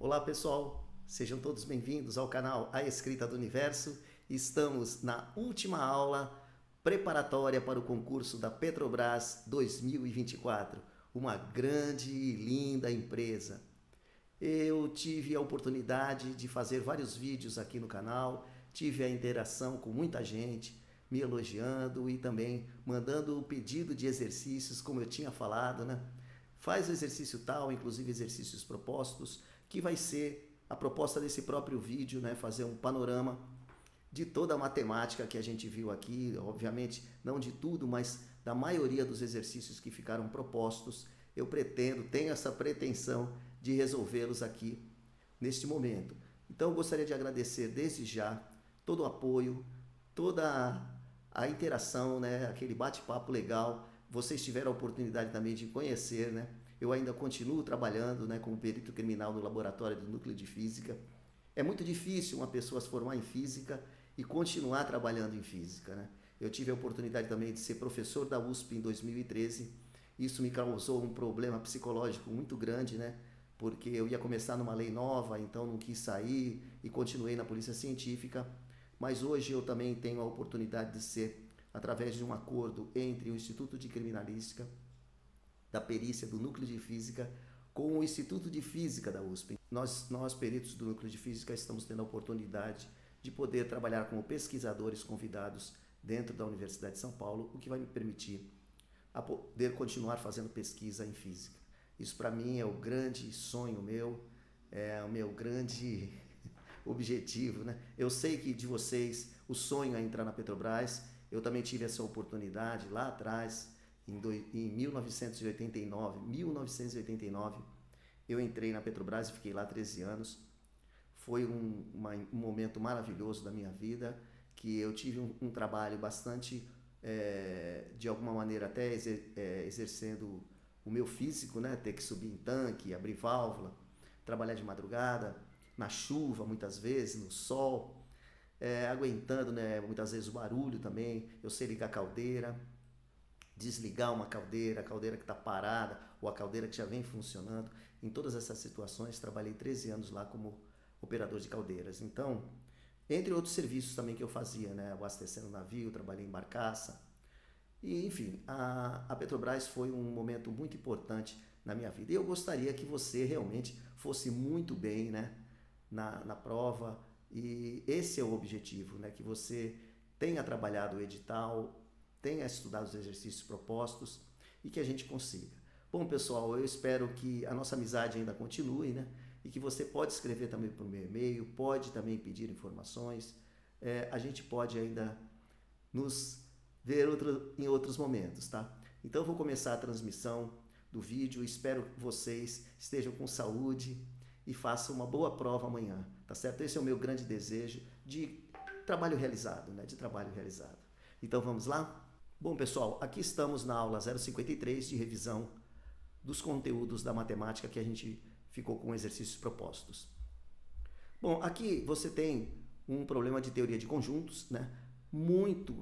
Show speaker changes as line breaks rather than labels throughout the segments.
Olá pessoal, sejam todos bem-vindos ao canal A Escrita do Universo. Estamos na última aula preparatória para o concurso da Petrobras 2024, uma grande e linda empresa. Eu tive a oportunidade de fazer vários vídeos aqui no canal, tive a interação com muita gente, me elogiando e também mandando o pedido de exercícios, como eu tinha falado, né? Faz o exercício tal, inclusive exercícios propostos, que vai ser a proposta desse próprio vídeo, né? Fazer um panorama de toda a matemática que a gente viu aqui, obviamente não de tudo, mas da maioria dos exercícios que ficaram propostos. Eu tenho essa pretensão de resolvê-los aqui neste momento. Então eu gostaria de agradecer desde já todo o apoio, toda a interação, né? Aquele bate-papo legal. Vocês tiveram a oportunidade também de conhecer, né? Eu ainda continuo trabalhando, né, como perito criminal no laboratório do Núcleo de Física. É muito difícil uma pessoa se formar em Física e continuar trabalhando em Física, né? Eu tive a oportunidade também de ser professor da USP em 2013. Isso me causou um problema psicológico muito grande, né? Porque eu ia começar numa lei nova, então não quis sair e continuei na Polícia Científica. Mas hoje eu também tenho a oportunidade de ser, através de um acordo entre o Instituto de Criminalística, da Perícia do Núcleo de Física, com o Instituto de Física da USP. Nós peritos do Núcleo de Física, estamos tendo a oportunidade de poder trabalhar como pesquisadores convidados dentro da Universidade de São Paulo, o que vai me permitir a poder continuar fazendo pesquisa em Física. Isso para mim é o grande sonho meu, é o meu grande objetivo, né? Eu sei que de vocês o sonho é entrar na Petrobras. Eu também tive essa oportunidade lá atrás, em 1989, eu entrei na Petrobras e fiquei lá 13 anos. Foi um momento maravilhoso da minha vida, que eu tive um trabalho bastante, de alguma maneira até exercendo o meu físico, né? Ter que subir em tanque, abrir válvula, trabalhar de madrugada, na chuva muitas vezes, no sol, aguentando, né, muitas vezes o barulho também. Eu sei ligar a caldeira, desligar uma caldeira, a caldeira que está parada ou a caldeira que já vem funcionando. Em todas essas situações, trabalhei 13 anos lá como operador de caldeiras. Então, entre outros serviços também que eu fazia, né, abastecendo navio, trabalhei em barcaça. E, enfim, a Petrobras foi um momento muito importante na minha vida. E eu gostaria que você realmente fosse muito bem, né, na prova. E esse é o objetivo, né, que você tenha trabalhado o edital, tenha estudado os exercícios propostos e que a gente consiga. Bom, pessoal, eu espero que a nossa amizade ainda continue, né? E que você pode escrever também por meu e-mail, pode também pedir informações. A gente pode ainda nos ver em outros momentos, tá? Então eu vou começar a transmissão do vídeo. Espero que vocês estejam com saúde e façam uma boa prova amanhã, tá certo? Esse é o meu grande desejo de trabalho realizado, né? De trabalho realizado. Então vamos lá? Bom, pessoal, aqui estamos na aula 053 de revisão dos conteúdos da matemática que a gente ficou com exercícios propostos. Bom, aqui você tem um problema de teoria de conjuntos, né? Muito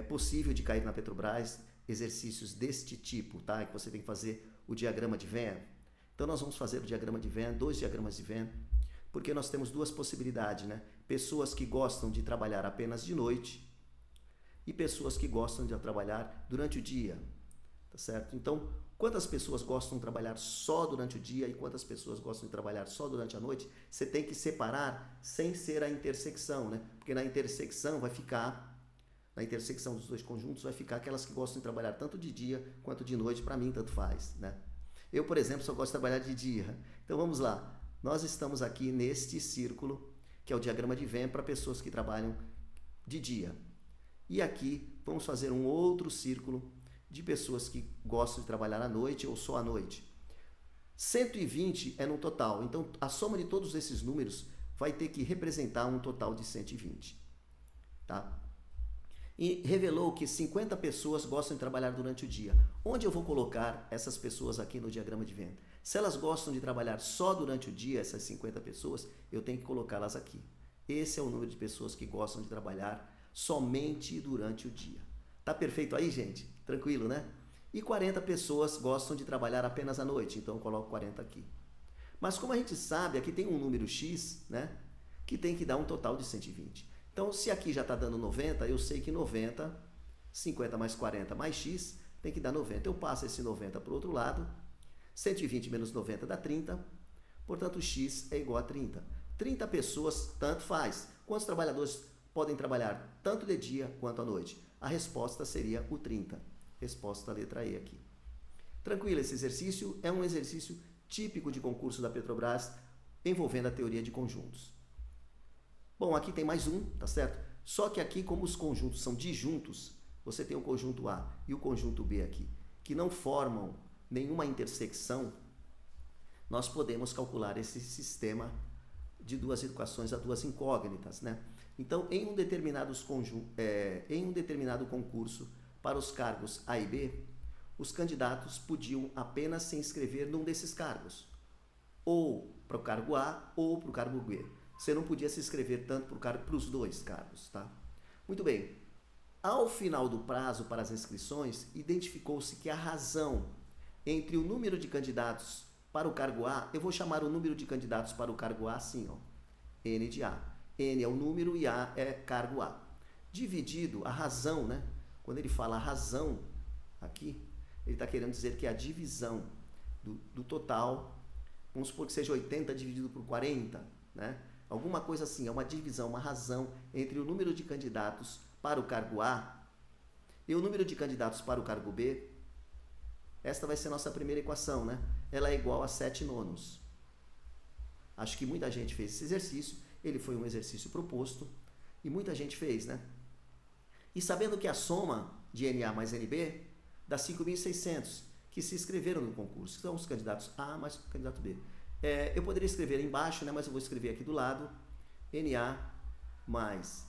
possível de cair na Petrobras, exercícios deste tipo, tá? Que você tem que fazer o diagrama de Venn. Então nós vamos fazer o diagrama de Venn, dois diagramas de Venn, porque nós temos duas possibilidades, né? Pessoas que gostam de trabalhar apenas de noite e pessoas que gostam de trabalhar durante o dia, tá certo? Então, quantas pessoas gostam de trabalhar só durante o dia e quantas pessoas gostam de trabalhar só durante a noite, você tem que separar sem ser a intersecção, né? Porque na intersecção dos dois conjuntos vai ficar aquelas que gostam de trabalhar tanto de dia quanto de noite. Para mim, tanto faz, né? Eu, por exemplo, só gosto de trabalhar de dia. Então, vamos lá. Nós estamos aqui neste círculo, que é o diagrama de Venn para pessoas que trabalham de dia. E aqui vamos fazer um outro círculo de pessoas que gostam de trabalhar à noite ou só à noite. 120 é no total, então a soma de todos esses números vai ter que representar um total de 120. Tá? E revelou que 50 pessoas gostam de trabalhar durante o dia. Onde eu vou colocar essas pessoas aqui no diagrama de Venn? Se elas gostam de trabalhar só durante o dia, essas 50 pessoas, eu tenho que colocá-las aqui. Esse é o número de pessoas que gostam de trabalhar somente durante o dia. Tá perfeito aí, gente? Tranquilo, né? E 40 pessoas gostam de trabalhar apenas à noite, então eu coloco 40 aqui. Mas como a gente sabe, aqui tem um número x, né, que tem que dar um total de 120. Então, se aqui já está dando 90, eu sei que 90, 50 mais 40 mais x, tem que dar 90. Eu passo esse 90 para o outro lado, 120 menos 90 dá 30, portanto, x é igual a 30. 30 pessoas, tanto faz. Quantos trabalhadores podem trabalhar tanto de dia quanto à noite? A resposta seria o 30. Resposta letra E aqui. Tranquilo, esse exercício é um exercício típico de concurso da Petrobras envolvendo a teoria de conjuntos. Bom, aqui tem mais um, tá certo? Só que aqui, como os conjuntos são disjuntos, você tem o conjunto A e o conjunto B aqui, que não formam nenhuma intersecção, nós podemos calcular esse sistema de duas equações a duas incógnitas, né? Então, em um determinado concurso, para os cargos A e B, os candidatos podiam apenas se inscrever num desses cargos, ou para o cargo A ou para o cargo B. Você não podia se inscrever tanto para os dois cargos, tá? Muito bem. Ao final do prazo para as inscrições, identificou-se que a razão entre o número de candidatos para o cargo A, eu vou chamar o número de candidatos para o cargo A assim, ó, N de A. N é o número e A é cargo A. Dividido, a razão, né? Quando ele fala razão aqui, ele está querendo dizer que é a divisão do total, vamos supor que seja 80 dividido por 40, né? Alguma coisa assim, é uma divisão, uma razão entre o número de candidatos para o cargo A e o número de candidatos para o cargo B. Esta vai ser a nossa primeira equação, né? Ela é igual a 7 nonos. Acho que muita gente fez esse exercício, ele foi um exercício proposto e muita gente fez, né? E sabendo que a soma de NA mais NB dá 5.600, que se inscreveram no concurso, são os candidatos A mais o candidato B. Eu poderia escrever embaixo, né, mas eu vou escrever aqui do lado, NA mais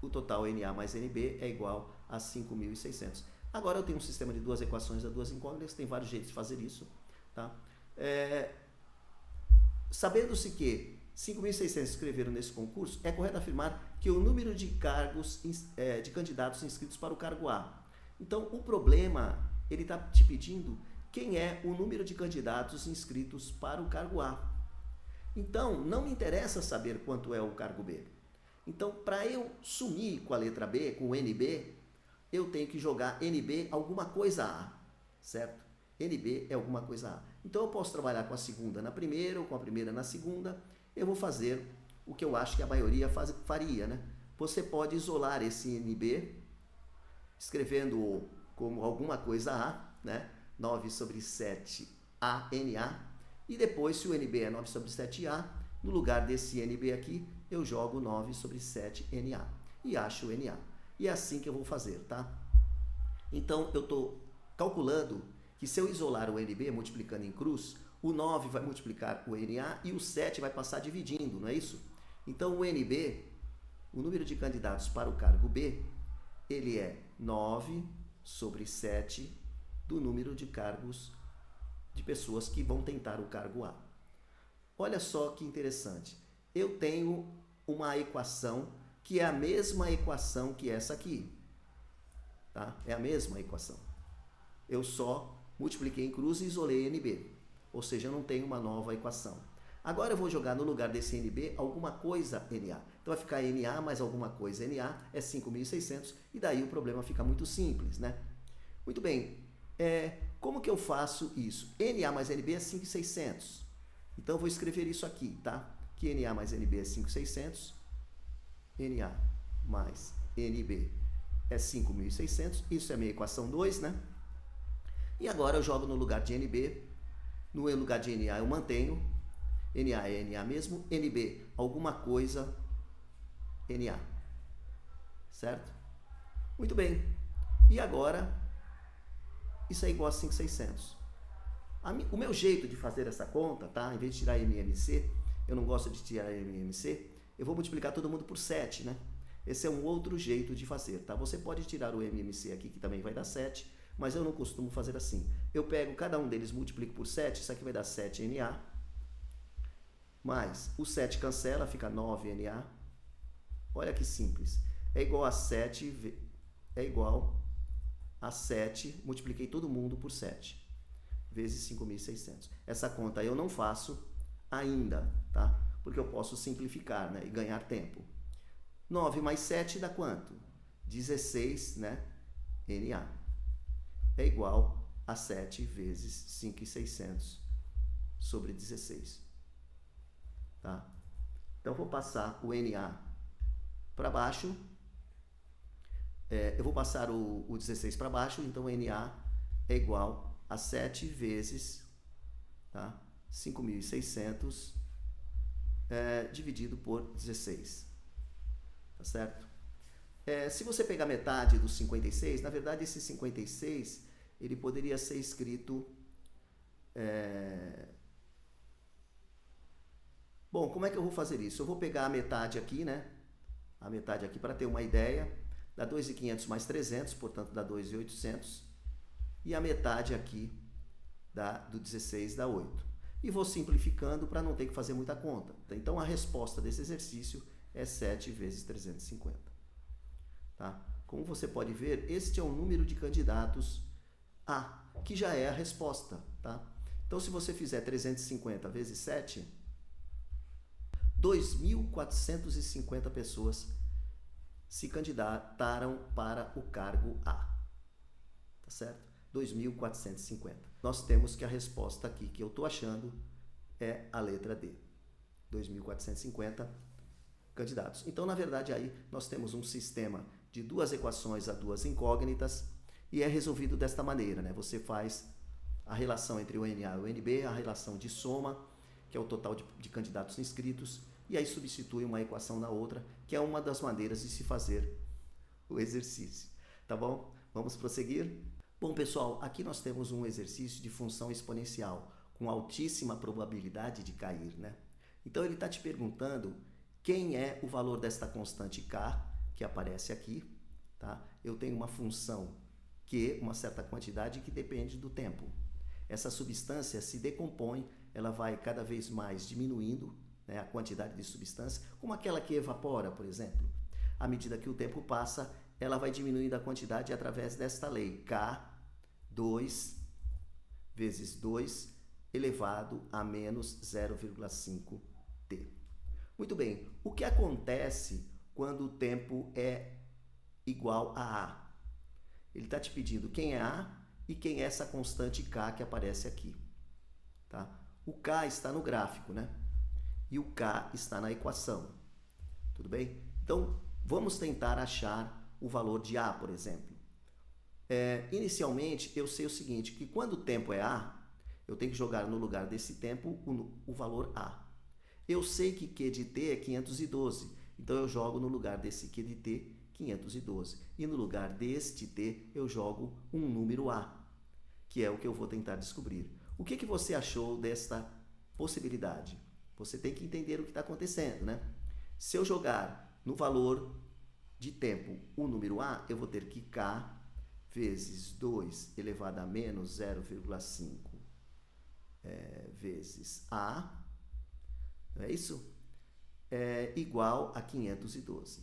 o total NA mais NB é igual a 5.600. Agora eu tenho um sistema de duas equações a duas incógnitas, tem vários jeitos de fazer isso, tá? Sabendo-se que 5.600 inscreveram nesse concurso, é correto afirmar que o número de de candidatos inscritos para o cargo A. Então, o problema, ele está te pedindo quem é o número de candidatos inscritos para o cargo A. Então, não me interessa saber quanto é o cargo B. Então, para eu sumir com a letra B, com o NB, eu tenho que jogar NB alguma coisa A, certo? NB é alguma coisa A. Então, eu posso trabalhar com a segunda na primeira ou com a primeira na segunda. Eu vou fazer o que eu acho que a maioria faria, né? Você pode isolar esse NB, escrevendo como alguma coisa A, né? 9 sobre 7 ANA. E depois, se o NB é 9 sobre 7A, no lugar desse NB aqui, eu jogo 9 sobre 7 NA. E acho o NA. E é assim que eu vou fazer, tá? Então, eu estou calculando que se eu isolar o NB multiplicando em cruz, o 9 vai multiplicar o NA e o 7 vai passar dividindo, não é isso? Então, o NB, o número de candidatos para o cargo B, ele é 9 sobre 7 do número de cargos de pessoas que vão tentar o cargo A. Olha só que interessante. Eu tenho uma equação que é a mesma equação que essa aqui. Tá? É a mesma equação. Eu só multipliquei em cruz e isolei NB. Ou seja, eu não tenho uma nova equação. Agora eu vou jogar no lugar desse NB alguma coisa NA. Então vai ficar NA mais alguma coisa NA é 5.600 e daí o problema fica muito simples, né? Muito bem. Como que eu faço isso? NA mais NB é 5.600. Então eu vou escrever isso aqui, tá? Que NA mais NB é 5.600. NA mais NB é 5.600. Isso é a minha equação 2, né? E agora eu jogo no lugar de NB. No lugar de NA eu mantenho. NA é NA mesmo. NB, alguma coisa NA. Certo? Muito bem. E agora, isso é igual a 5.600. O meu jeito de fazer essa conta, tá? Em vez de tirar MMC, eu não gosto de tirar MMC, eu vou multiplicar todo mundo por 7, né? Esse é um outro jeito de fazer, tá? Você pode tirar o MMC aqui, que também vai dar 7, mas eu não costumo fazer assim. Eu pego cada um deles, multiplico por 7, isso aqui vai dar 7NA, mais o 7 cancela, fica 9NA. Olha que simples. É igual a 7, é igual a 7, multipliquei todo mundo por 7, vezes 5.600. Essa conta eu não faço, ainda, tá? Porque eu posso simplificar, né, e ganhar tempo. 9 mais 7 dá quanto? 16, né? NA é igual a 7 vezes 5.600 sobre 16. Tá? Então, eu vou passar o NA para baixo. Eu vou passar o 16 para baixo, então o NA é igual a 7 vezes, tá? 5.600 dividido por 16. Tá certo? Se você pegar metade dos 56, na verdade esse 56 ele poderia ser escrito... Bom, como é que eu vou fazer isso? Eu vou pegar a metade aqui, né? A metade aqui para ter uma ideia. Dá 2.500 mais 300, portanto dá 2.800. E a metade aqui do 16 dá 8. E vou simplificando para não ter que fazer muita conta. Então a resposta desse exercício é 7 vezes 350. Tá? Como você pode ver, este é o número de candidatos A, que já é a resposta. Tá? Então se você fizer 350 vezes 7, 2.450 pessoas se candidataram para o cargo A. Tá certo? 2.450. Nós temos que a resposta aqui que eu estou achando é a letra D. 2.450 candidatos. Então, na verdade, aí nós temos um sistema de duas equações a duas incógnitas e é resolvido desta maneira, né? Você faz a relação entre o NA e o NB, a relação de soma, que é o total de candidatos inscritos, e aí substitui uma equação na outra, que é uma das maneiras de se fazer o exercício. Tá bom? Vamos prosseguir? Bom, pessoal, aqui nós temos um exercício de função exponencial com altíssima probabilidade de cair, né? Então, ele está te perguntando quem é o valor desta constante k, que aparece aqui, tá? Eu tenho uma função Q, uma certa quantidade que depende do tempo. Essa substância se decompõe, ela vai cada vez mais diminuindo, né, a quantidade de substância, como aquela que evapora, por exemplo. À medida que o tempo passa, ela vai diminuindo a quantidade através desta lei, K2 vezes 2 elevado a menos 0,5T. Muito bem, o que acontece quando o tempo é igual a A? Ele está te pedindo quem é A e quem é essa constante K que aparece aqui. Tá? O K está no gráfico, né? E o K está na equação. Tudo bem? Então, vamos tentar achar o valor de A, por exemplo. Inicialmente, eu sei o seguinte, que quando o tempo é A, eu tenho que jogar no lugar desse tempo o valor A. Eu sei que Q de T é 512, então eu jogo no lugar desse Q de T 512. E no lugar deste T, eu jogo um número A, que é o que eu vou tentar descobrir. O que você achou desta possibilidade? Você tem que entender o que está acontecendo, né? Se eu jogar no valor de tempo o número A, eu vou ter que K vezes 2 elevado a menos 0,5 vezes A, não é isso? É igual a 512.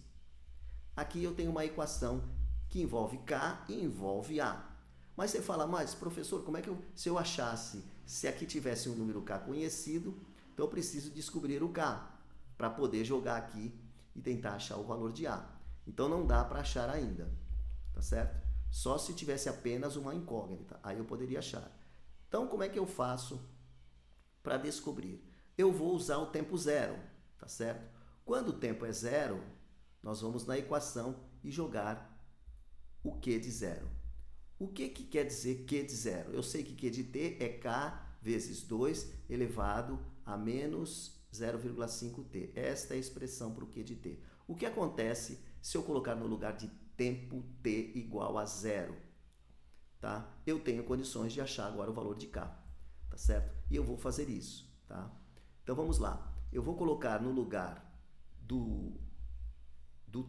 Aqui eu tenho uma equação que envolve K e envolve A. Mas você fala, mas professor, como é que se eu achasse, se aqui tivesse um número K conhecido, então eu preciso descobrir o K para poder jogar aqui e tentar achar o valor de A. Então não dá para achar ainda, tá certo? Só se tivesse apenas uma incógnita, aí eu poderia achar. Então como é que eu faço para descobrir? Eu vou usar o tempo zero, tá certo? Quando o tempo é zero, nós vamos na equação e jogar o Q de zero. O que quer dizer Q de zero? Eu sei que Q de T é K vezes 2 elevado a menos 0,5T. Esta é a expressão para o Q de T. O que acontece se eu colocar no lugar de tempo T igual a zero? Tá? Eu tenho condições de achar agora o valor de K, tá certo? E eu vou fazer isso, tá? Então vamos lá. Eu vou colocar no lugar do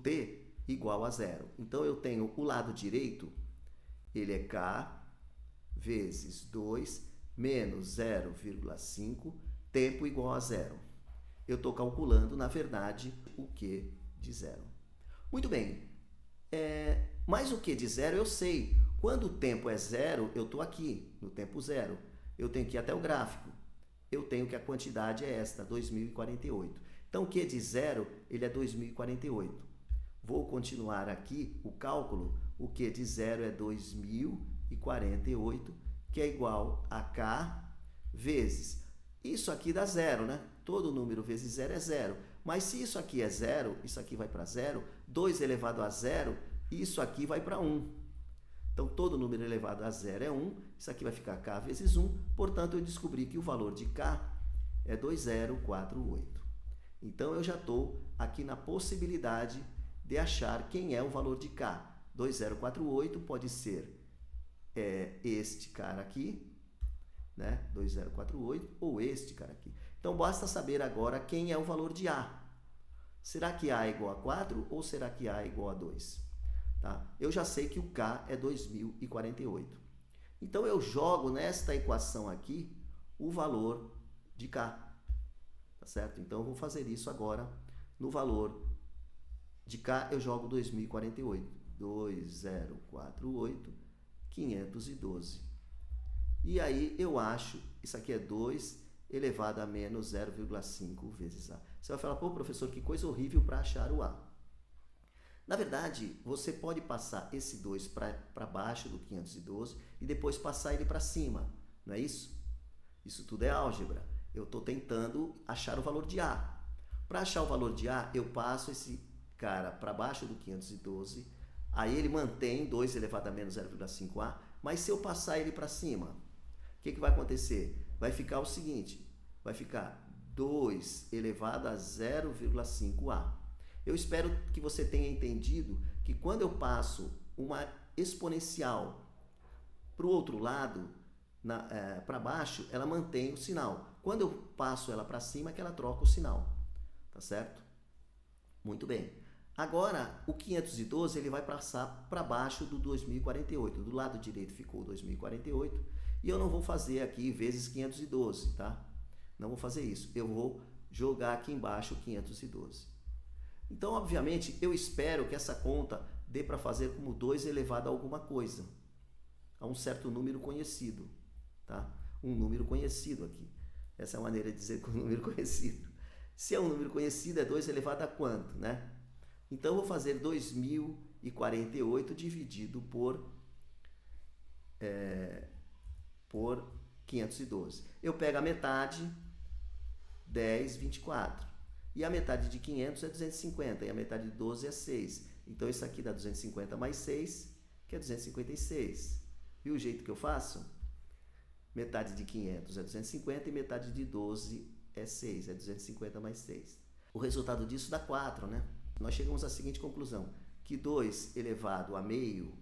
T igual a zero. Então eu tenho o lado direito, ele é K vezes 2 menos 0,5, tempo igual a zero. Eu estou calculando, na verdade, o Q de zero. Muito bem, mas o Q de zero eu sei. Quando o tempo é zero, eu estou aqui, no tempo zero. Eu tenho que ir até o gráfico. eu tenho que a quantidade é esta, 2048. Então, o Q de 0, ele é 2048. Vou continuar aqui o cálculo. O Q de 0 é 2048, que é igual a K vezes. Isso aqui dá zero, né? Todo número vezes zero é zero. Mas se isso aqui é zero, isso aqui vai para zero. 2 elevado a zero, isso aqui vai para 1. Então, todo número elevado a zero é 1. Isso aqui vai ficar K vezes 1. Portanto, eu descobri que o valor de K é 2048. Então, eu já estou aqui na possibilidade de achar quem é o valor de K. 2048 pode ser este cara aqui, né? 2048, ou este cara aqui. Então, basta saber agora quem é o valor de A. Será que A é igual a 4 ou será que A é igual a 2? Tá? Eu já sei que o K é 2048. Então, eu jogo nesta equação aqui o valor de K. Tá certo? Então, eu vou fazer isso agora. No valor de K, eu jogo 2048. 2048, 512. E aí, eu acho, isso aqui é 2 elevado a menos 0,5 vezes A. Você vai falar, pô, professor, que coisa horrível para achar o A. Na verdade, você pode passar esse 2 para baixo do 512 e depois passar ele para cima, não é isso? Isso tudo é álgebra. Eu estou tentando achar o valor de A. Para achar o valor de A, eu passo esse cara para baixo do 512, aí ele mantém 2 elevado a menos 0,5A, mas se eu passar ele para cima, o que vai acontecer? Vai ficar o seguinte, vai ficar 2 elevado a 0,5A. Eu espero que você tenha entendido que quando eu passo uma exponencial para o outro lado, para baixo, ela mantém o sinal. Quando eu passo ela para cima, é que ela troca o sinal. Tá certo? Muito bem. Agora, o 512 ele vai passar para baixo do 2048. Do lado direito ficou 2048. E eu não vou fazer aqui vezes 512, tá? Não vou fazer isso. Eu vou jogar aqui embaixo 512. Então, obviamente, eu espero que essa conta dê para fazer como 2 elevado a alguma coisa. A um certo número conhecido, tá? Um número conhecido aqui. Essa é a maneira de dizer que um número conhecido. Se é um número conhecido, é 2 elevado a quanto, né? Então, eu vou fazer 2048 dividido por 512. Eu pego a metade, 10, 24. E a metade de 500 é 250. E a metade de 12 é 6. Então, isso aqui dá 250 mais 6, que é 256. Viu o jeito que eu faço? Metade de 500 é 250 e metade de 12 é 6. É 250 mais 6. O resultado disso dá 4, né? Nós chegamos à seguinte conclusão, que 2 elevado a meio,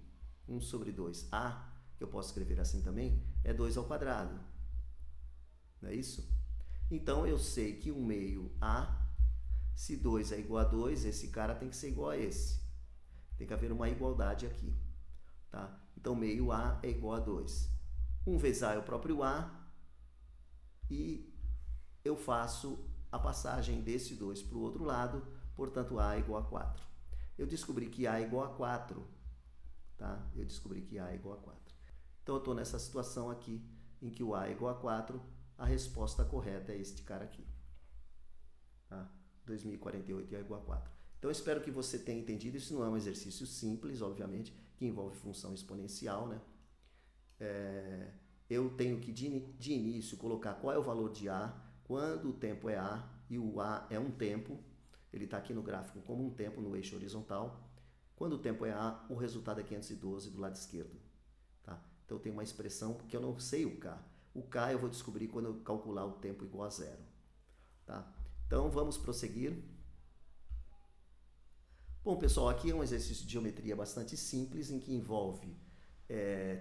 1 sobre 2A, que eu posso escrever assim também, é 2 ao quadrado. Não é isso? Então, eu sei que 1 meio A, se 2 é igual a 2, esse cara tem que ser igual a esse. Tem que haver uma igualdade aqui. Tá? Então, meio A é igual a 2. 1 vezes A é o próprio A, e eu faço a passagem desse 2 para o outro lado, portanto, A é igual a 4. Eu descobri que A é igual a 4. Tá? Eu descobri que A é igual a 4. Então, eu estou nessa situação aqui, em que o A é igual a 4, a resposta correta é este cara aqui. Tá? 2048 e A é igual a 4. Então, eu espero que você tenha entendido. Isso não é um exercício simples, obviamente, que envolve função exponencial, né? Eu tenho que, de início, colocar qual é o valor de A, quando o tempo é A, e o A é um tempo. Ele está aqui no gráfico como um tempo no eixo horizontal. Quando o tempo é A, o resultado é 512 do lado esquerdo. Tá? Então, eu tenho uma expressão porque eu não sei o K. O K eu vou descobrir quando eu calcular o tempo igual a zero. Tá? Então, vamos prosseguir. Bom, pessoal, aqui é um exercício de geometria bastante simples, em que envolve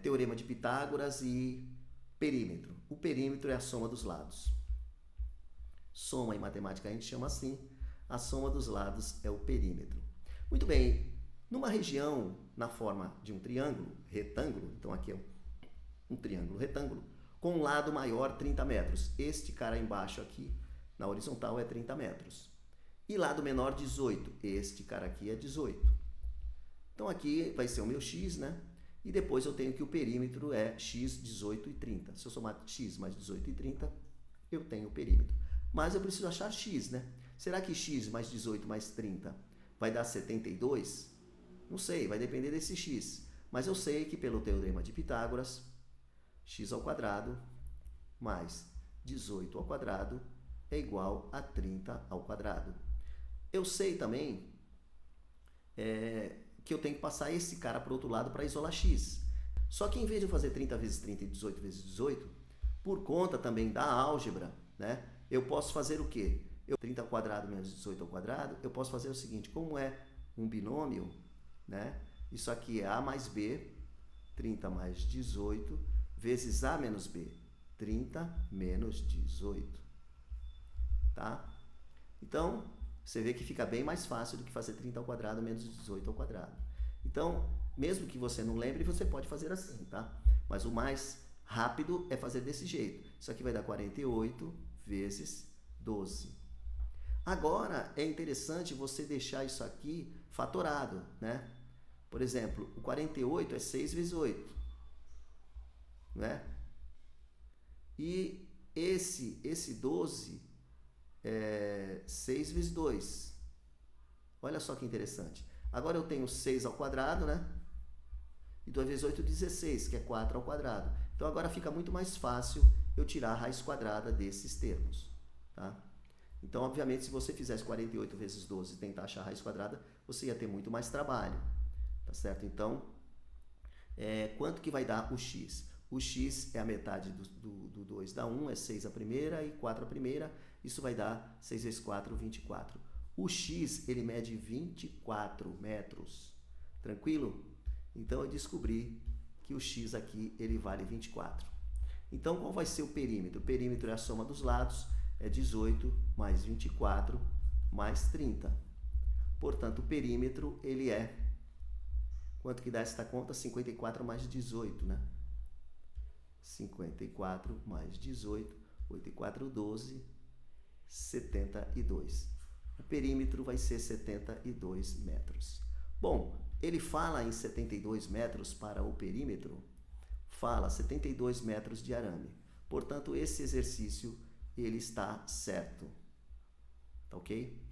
teorema de Pitágoras e perímetro. O perímetro é a soma dos lados. Soma em matemática a gente chama assim. A soma dos lados é o perímetro. Muito bem, numa região na forma de um triângulo retângulo, então aqui é um triângulo retângulo, com um lado maior 30 metros. Este cara embaixo aqui, na horizontal, é 30 metros. E lado menor 18. Este cara aqui é 18. Então aqui vai ser o meu x, né? E depois eu tenho que o perímetro é x, 18 e 30. Se eu somar x mais 18 e 30, eu tenho o perímetro. Mas eu preciso achar x, né? Será que x mais 18 mais 30 vai dar 72? Não sei, vai depender desse x. Mas eu sei que pelo teorema de Pitágoras, x ao quadrado mais 18 ao quadrado é igual a 30 ao quadrado. Eu sei também que eu tenho que passar esse cara para o outro lado para isolar x. Só que em vez de eu fazer 30 vezes 30 e 18 vezes 18, por conta também da álgebra, né, eu posso fazer o quê? 30 ao quadrado menos 18 ao quadrado, eu posso fazer o seguinte, como é um binômio, né, isso aqui é a mais b, 30 mais 18, vezes a menos b, 30 menos 18. Tá? Então, você vê que fica bem mais fácil do que fazer 30 ao quadrado menos 18 ao quadrado. Então, mesmo que você não lembre, você pode fazer assim, tá? Mas o mais rápido é fazer desse jeito. Isso aqui vai dar 48 vezes 12. Agora, é interessante você deixar isso aqui fatorado, né? Por exemplo, o 48 é 6 vezes 8, né? E esse 12 é 6 vezes 2. Olha só que interessante. Agora eu tenho 6 ao quadrado, né? E 2 vezes 8, 16, que é 4 ao quadrado. Então agora fica muito mais fácil eu tirar a raiz quadrada desses termos, tá? Então, obviamente, se você fizesse 48 vezes 12 e tentar achar a raiz quadrada, você ia ter muito mais trabalho, tá certo? Então, quanto que vai dar o x? O x é a metade do 2 dá 1, é 6 a primeira e 4 a primeira. Isso vai dar 6 vezes 4, 24. O x, ele mede 24 metros. Tranquilo? Então, eu descobri que o x aqui, ele vale 24. Então, qual vai ser o perímetro? O perímetro é a soma dos lados, é 18 mais 24 mais 30. Portanto, o perímetro, ele é... Quanto que dá esta conta? 54 mais 18, né? 54 mais 18, 8 e 4, 12, 72. O perímetro vai ser 72 metros. Bom, ele fala em 72 metros para o perímetro, fala 72 metros de arame. Portanto, esse exercício, ele está certo. Tá ok?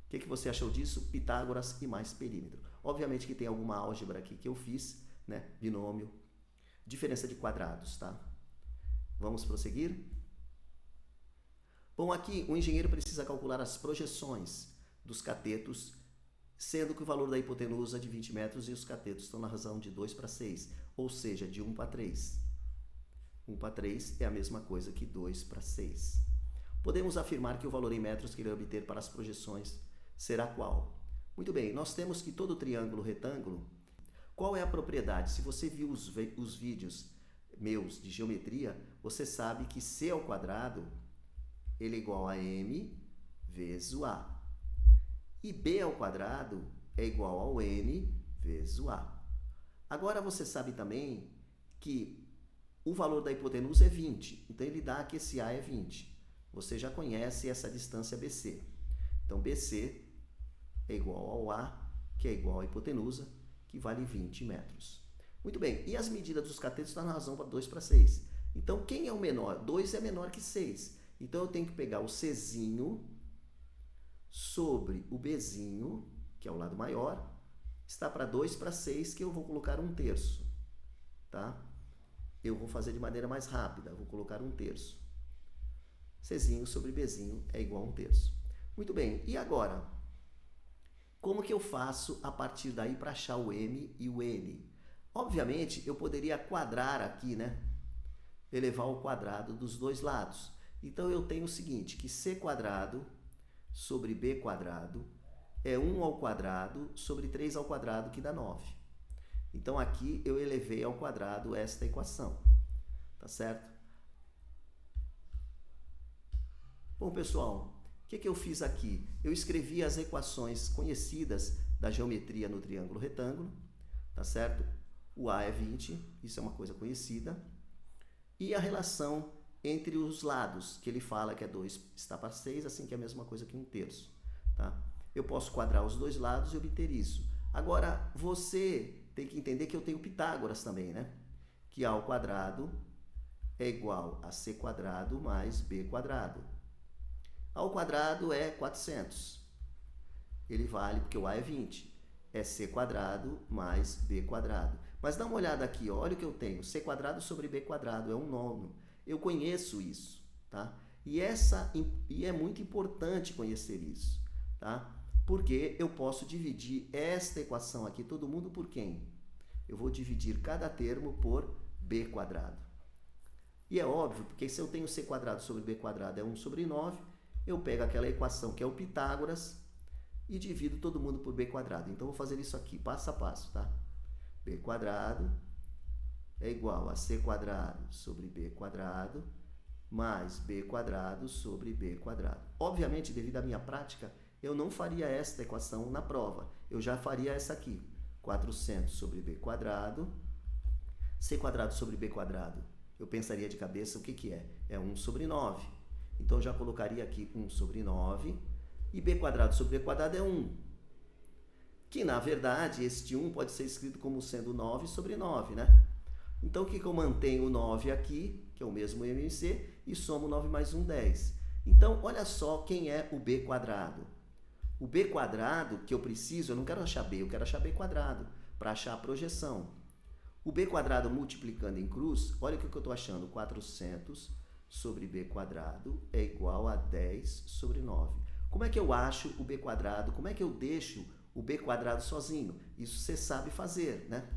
O que você achou disso? Pitágoras e mais perímetro. Obviamente que tem alguma álgebra aqui que eu fiz, né? Binômio, diferença de quadrados, tá? Vamos prosseguir? Bom, aqui o engenheiro precisa calcular as projeções dos catetos, sendo que o valor da hipotenusa é de 20 metros e os catetos estão na razão de 2 para 6, ou seja, de 1 para 3. 1 para 3 é a mesma coisa que 2 para 6. Podemos afirmar que o valor em metros que ele obter para as projeções será qual? Muito bem, nós temos que todo triângulo retângulo, qual é a propriedade? Se você viu os vídeos meus de geometria, você sabe que c ao quadrado ele é igual a m vezes o a. E b ao quadrado é igual ao n vezes o a. Agora você sabe também que o valor da hipotenusa é 20, então ele dá que esse a é 20. Você já conhece essa distância BC. Então, BC é igual ao A, que é igual à hipotenusa, que vale 20 metros. Muito bem, e as medidas dos catetos estão na razão para 2 para 6. Então, quem é o menor? 2 é menor que 6. Então, eu tenho que pegar o Czinho sobre o Bzinho, que é o lado maior, está para 2 para 6, que eu vou colocar 1/3. Tá? Eu vou fazer de maneira mais rápida, eu vou colocar 1/3. Czinho sobre Bzinho é igual a 1/3. Muito bem, e agora? Como que eu faço a partir daí para achar o m e o n? Obviamente, eu poderia quadrar aqui, né? Elevar ao quadrado dos dois lados. Então, eu tenho o seguinte, que c quadrado sobre b quadrado é 1 ao quadrado sobre 3 ao quadrado, que dá 9. Então, aqui eu elevei ao quadrado esta equação. Tá certo? Bom, pessoal, o que eu fiz aqui? Eu escrevi as equações conhecidas da geometria no triângulo retângulo, tá certo? O A é 20, isso é uma coisa conhecida. E a relação entre os lados, que ele fala que é 2 está para 6, assim que é a mesma coisa que 1/3. Tá? Eu posso quadrar os dois lados e obter isso. Agora, você tem que entender que eu tenho Pitágoras também, né? Que A ao quadrado é igual a c quadrado mais b quadrado. A ao quadrado é 400. Ele vale, porque o a é 20. É c quadrado mais b quadrado. Mas dá uma olhada aqui, olha o que eu tenho. C quadrado sobre b quadrado é um nome. Eu conheço isso, tá? E é muito importante conhecer isso, tá? Porque eu posso dividir esta equação aqui, todo mundo por quem? Eu vou dividir cada termo por b quadrado. E é óbvio, porque se eu tenho c quadrado sobre b quadrado é 1 sobre 9, eu pego aquela equação que é o Pitágoras e divido todo mundo por b quadrado. Então, vou fazer isso aqui, passo a passo, tá? B quadrado é igual a c quadrado sobre b quadrado mais b quadrado sobre b quadrado. Obviamente, devido à minha prática, eu não faria esta equação na prova. Eu já faria essa aqui, 400 sobre b quadrado, c quadrado sobre b quadrado. Eu pensaria de cabeça o que é? É 1 sobre 9. Então, eu já colocaria aqui 1 sobre 9. E b quadrado sobre b quadrado é 1. Que, na verdade, este 1 pode ser escrito como sendo 9 sobre 9, né? Então, o que eu mantenho o 9 aqui, que é o mesmo MC, e somo 9 mais 1, 10. Então, olha só quem é o b quadrado. O b quadrado que eu preciso, eu não quero achar b, eu quero achar b quadrado, para achar a projeção. O b quadrado multiplicando em cruz, olha o que eu estou achando, 400 sobre b quadrado é igual a 10 sobre 9. Como é que eu acho o b quadrado? Como é que eu deixo o b quadrado sozinho? Isso você sabe fazer, né?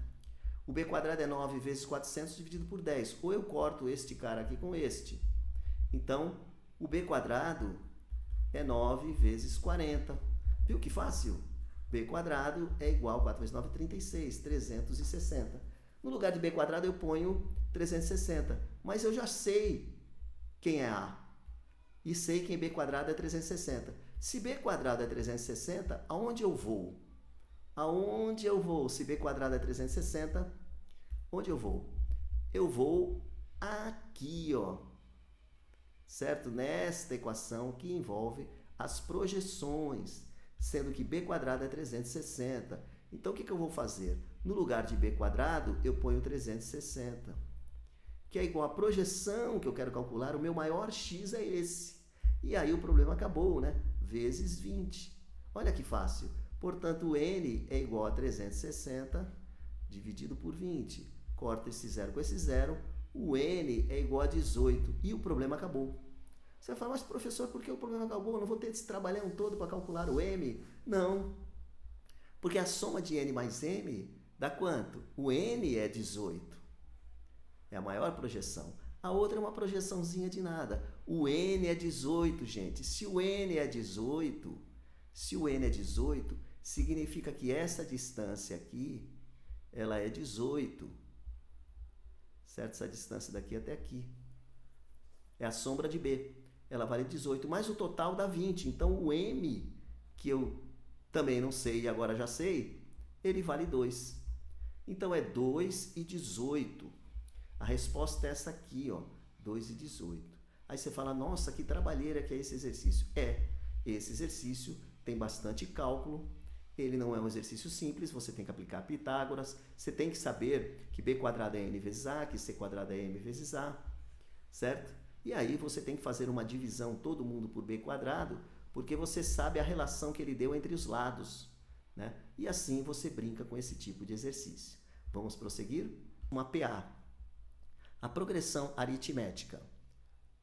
O b quadrado é 9 vezes 400 dividido por 10. Ou eu corto este cara aqui com este. Então, o b quadrado é 9 vezes 40. Viu que fácil? B quadrado é igual a 4 vezes 9, 36, 360. No lugar de b quadrado eu ponho 360. Mas eu já sei quem é A. E sei que b quadrado é 360. Se b quadrado é 360, aonde eu vou? Aonde eu vou? Se b quadrado é 360, onde eu vou? Eu vou aqui, ó. Certo? Nesta equação que envolve as projeções, sendo que b quadrado é 360. Então, o que eu vou fazer? No lugar de b quadrado, eu ponho 360, que é igual à projeção que eu quero calcular. O meu maior x é esse. E aí o problema acabou, né? Vezes 20. Olha que fácil. Portanto, o n é igual a 360 dividido por 20. Corta esse zero com esse zero. O n é igual a 18. E o problema acabou. Você vai falar, mas professor, por que o problema acabou? Eu não vou ter esse trabalhão todo para calcular o m? Não. Porque a soma de n mais m dá quanto? O n é 18. É a maior projeção. A outra é uma projeçãozinha de nada. O n é 18, gente. Se o n é 18, significa que essa distância aqui, ela é 18. Certo? Essa distância daqui até aqui. É a sombra de B. Ela vale 18, mas o total dá 20. Então, o m, que eu também não sei e agora já sei, ele vale 2. Então, é 2 e 18. A resposta é essa aqui, ó, 2 e 18. Aí você fala, nossa, que trabalheira que é esse exercício. Esse exercício tem bastante cálculo, ele não é um exercício simples, você tem que aplicar Pitágoras, você tem que saber que b quadrado é n vezes a, que c quadrado é m vezes a, certo? E aí você tem que fazer uma divisão todo mundo por b quadrado, porque você sabe a relação que ele deu entre os lados, né? E assim você brinca com esse tipo de exercício. Vamos prosseguir? Uma PA. A progressão aritmética,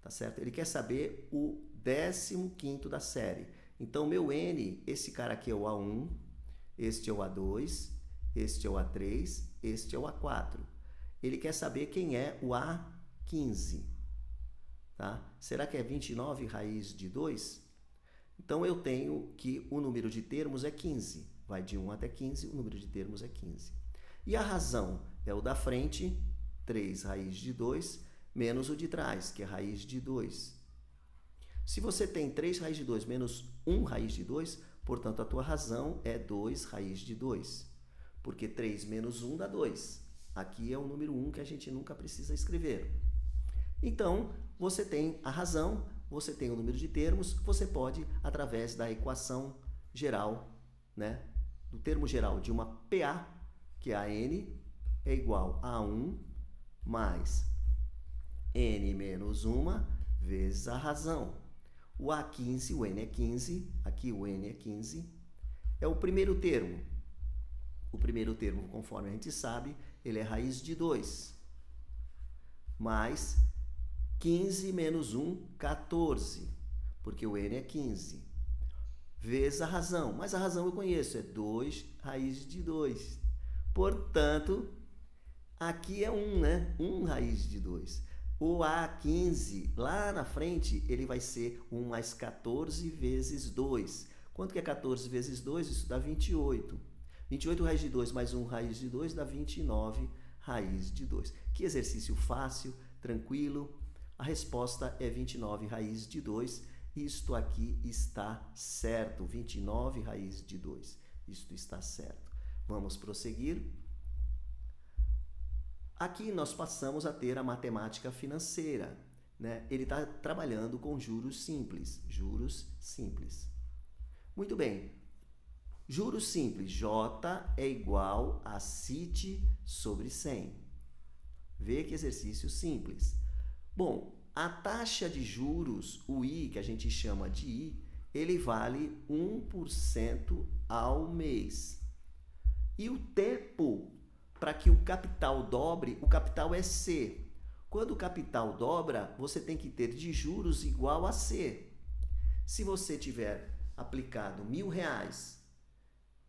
tá certo? Ele quer saber o 15º da série. Então, meu n, esse cara aqui é o A1, este é o A2, este é o A3, este é o A4. Ele quer saber quem é o A15, tá? Será que é 29 raiz de 2? Então, eu tenho que o número de termos é 15. Vai de 1 até 15, o número de termos é 15. E a razão é o da frente, 3 raiz de 2, menos o de trás, que é raiz de 2. Se você tem 3 raiz de 2 menos 1 raiz de 2, portanto, a tua razão é 2 raiz de 2. Porque 3 menos 1 dá 2. Aqui é o número 1 que a gente nunca precisa escrever. Então, você tem a razão, você tem o número de termos, você pode, através da equação geral, né, do termo geral de uma PA, que é a n, é igual a 1 mais n menos 1 vezes a razão. O A15, o n é 15, aqui o n é 15, é o primeiro termo. O primeiro termo, conforme a gente sabe, ele é raiz de 2. Mais 15 menos 1, 14, porque o n é 15. Vezes a razão, mas a razão eu conheço, é 2 raiz de 2. Portanto, aqui é 1, né? 1 raiz de 2. O A15, lá na frente, ele vai ser 1 mais 14 vezes 2. Quanto que é 14 vezes 2? Isso dá 28. 28 raiz de 2 mais 1 raiz de 2 dá 29 raiz de 2. Que exercício fácil, tranquilo. A resposta é 29 raiz de 2. Isto aqui está certo. 29 raiz de 2. Isto está certo. Vamos prosseguir. Aqui nós passamos a ter a matemática financeira, né? Ele está trabalhando com juros simples. Juros simples. Muito bem. Juros simples. J é igual a CIT sobre 100. Vê que exercício simples. Bom, a taxa de juros, o I, que a gente chama de I, ele vale 1% ao mês. E o tempo para que o capital dobre, o capital é C. Quando o capital dobra, você tem que ter de juros igual a C. Se você tiver aplicado R$1.000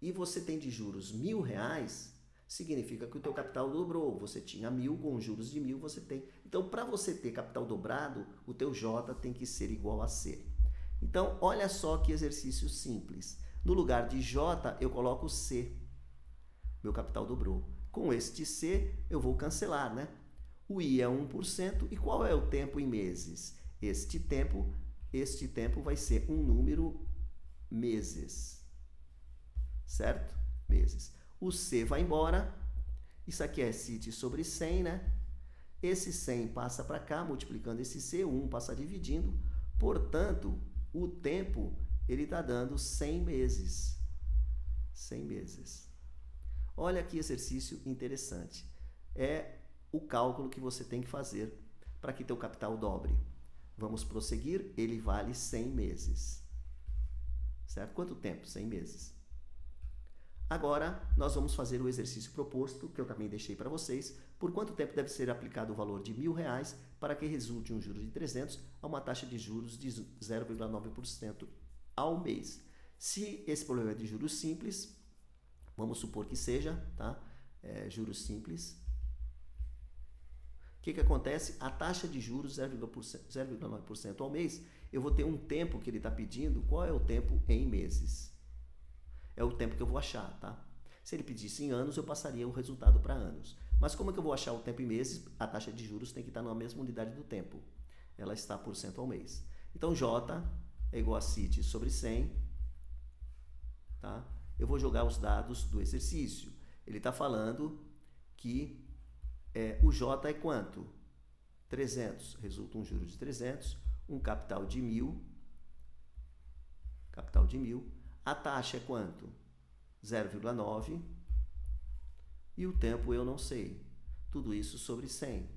e você tem de juros R$1.000, significa que o teu capital dobrou. Você tinha 1.000, com juros de 1.000 você tem. Então, para você ter capital dobrado, o teu J tem que ser igual a C. Então, olha só que exercício simples. No lugar de J, eu coloco C. Meu capital dobrou. Com este C, eu vou cancelar, né? O I é 1%. E qual é o tempo em meses? Este tempo vai ser um número meses. Certo? Meses. O C vai embora. Isso aqui é CIT sobre 100, né? Esse 100 passa para cá, multiplicando esse C, 1 passa dividindo. Portanto, o tempo, ele está dando 100 meses. 100 meses. Olha que exercício interessante. É o cálculo que você tem que fazer para que teu capital dobre. Vamos prosseguir. Ele vale 100 meses. Certo? Quanto tempo? 100 meses. Agora, nós vamos fazer o exercício proposto, que eu também deixei para vocês. Por quanto tempo deve ser aplicado o valor de R$1.000 para que resulte um juro de 300 a uma taxa de juros de 0,9% ao mês? Se esse problema é de juros simples, vamos supor que seja, tá? Juros simples. O que acontece? A taxa de juros 0,9% ao mês, eu vou ter um tempo que ele está pedindo. Qual é o tempo em meses? É o tempo que eu vou achar, tá? Se ele pedisse em anos, eu passaria o resultado para anos. Mas como é que eu vou achar o tempo em meses? A taxa de juros tem que estar na mesma unidade do tempo. Ela está por cento ao mês. Então, J é igual a CIT sobre 100, tá? Eu vou jogar os dados do exercício. Ele está falando que o J é quanto? 300. Resulta um juro de 300, um capital de 1.000. Capital de 1.000. A taxa é quanto? 0,9. E o tempo eu não sei. Tudo isso sobre 100.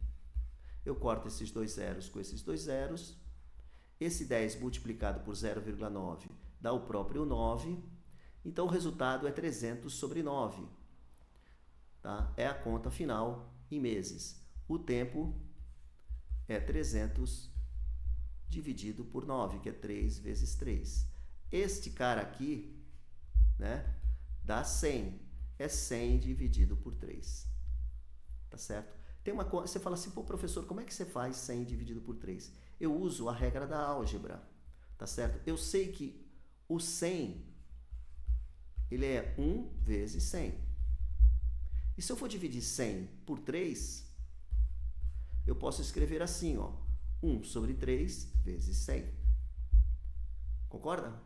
Eu corto esses dois zeros com esses dois zeros. Esse 10 multiplicado por 0,9 dá o próprio 9. Então, o resultado é 300 sobre 9. Tá? É a conta final em meses. O tempo é 300 dividido por 9, que é 3 vezes 3. Este cara aqui, né, dá 100. É 100 dividido por 3. Tá certo? Tem uma coisa, você fala assim, pô, professor, como é que você faz 100 dividido por 3? Eu uso a regra da álgebra. Tá certo? Eu sei que o 100, ele é 1 vezes 100. E se eu for dividir 100 por 3, eu posso escrever assim, ó, 1 sobre 3 vezes 100. Concorda?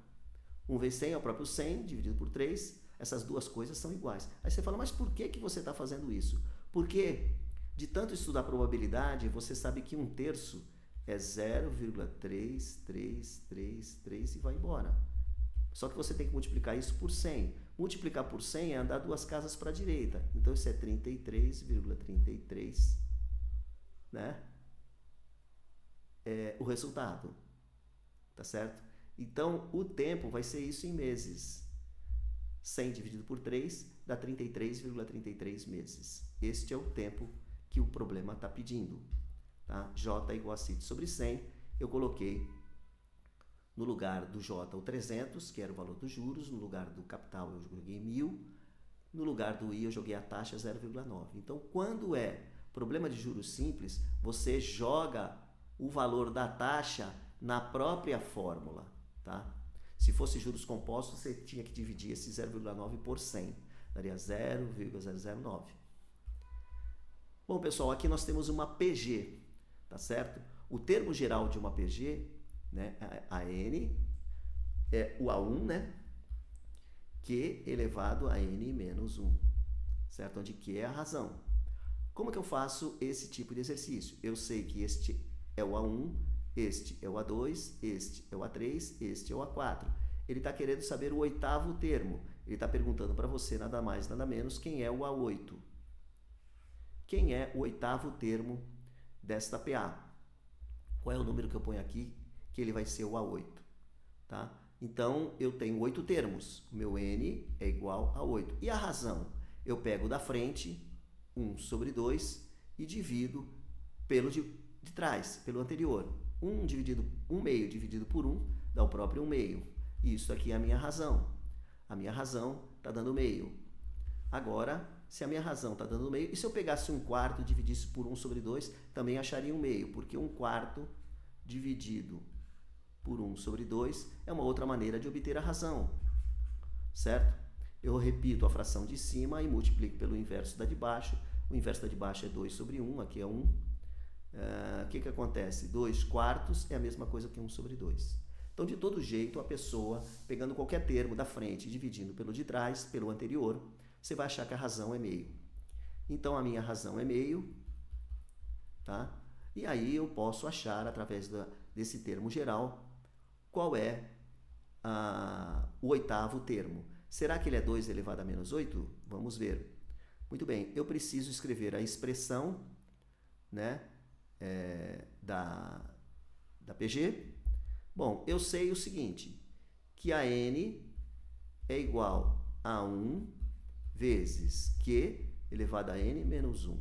1 vezes 100 é o próprio 100, dividido por 3. Essas duas coisas são iguais. Aí você fala, mas por que você está fazendo isso? Porque, de tanto estudar probabilidade, você sabe que 1/3 é 0,3333 e vai embora. Só que você tem que multiplicar isso por 100. Multiplicar por 100 é andar 2 casas para a direita. Então, isso é 33,33, né? o resultado, tá certo? Então, o tempo vai ser isso em meses. 100 dividido por 3 dá 33,33 meses. Este é o tempo que o problema está pedindo. Tá? J igual a CIT sobre 100. Eu coloquei no lugar do J o 300, que era o valor dos juros. No lugar do capital eu joguei 1.000. No lugar do I eu joguei a taxa 0,9. Então, quando é problema de juros simples, você joga o valor da taxa na própria fórmula. Tá? Se fosse juros compostos, você tinha que dividir esse 0,9 por 100. Daria 0,009. Bom, pessoal, aqui nós temos uma PG, tá certo? O termo geral de uma PG, né, a N, é o A1, né? Q elevado a N menos 1, certo? Onde Q é a razão. Como que eu faço esse tipo de exercício? Eu sei que este é o A1, este é o A2, este é o A3, este é o A4. Ele está querendo saber o oitavo termo. Ele está perguntando para você, nada mais, nada menos, quem é o A8. Quem é o oitavo termo desta PA? Qual é o número que eu ponho aqui que ele vai ser o A8? Tá? Então, eu tenho 8 termos. O meu N é igual a 8. E a razão? Eu pego da frente, 1 sobre 2, e divido pelo de trás, pelo anterior. 1 meio dividido por 1 dá o próprio 1 meio. Isso aqui é a minha razão. A minha razão está dando meio. Agora, se a minha razão está dando meio, e se eu pegasse 1/4 e dividisse por 1 sobre 2, também acharia 1 meio, porque 1/4 dividido por 1 sobre 2 é uma outra maneira de obter a razão, certo? Eu repito a fração de cima e multiplico pelo inverso da de baixo. O inverso da de baixo é 2 sobre 1, aqui é 1. O que acontece? 2/4 é a mesma coisa que 1 sobre 2. Então, de todo jeito, a pessoa, pegando qualquer termo da frente e dividindo pelo de trás, pelo anterior, você vai achar que a razão é meio. Então, a minha razão é meio, tá? E aí eu posso achar, através desse termo geral, qual é o oitavo termo. Será que ele é 2 elevado a menos 8? Vamos ver. Muito bem, eu preciso escrever a expressão, né, da PG. Bom, eu sei o seguinte, que a N é igual a 1 vezes Q elevado a N menos 1.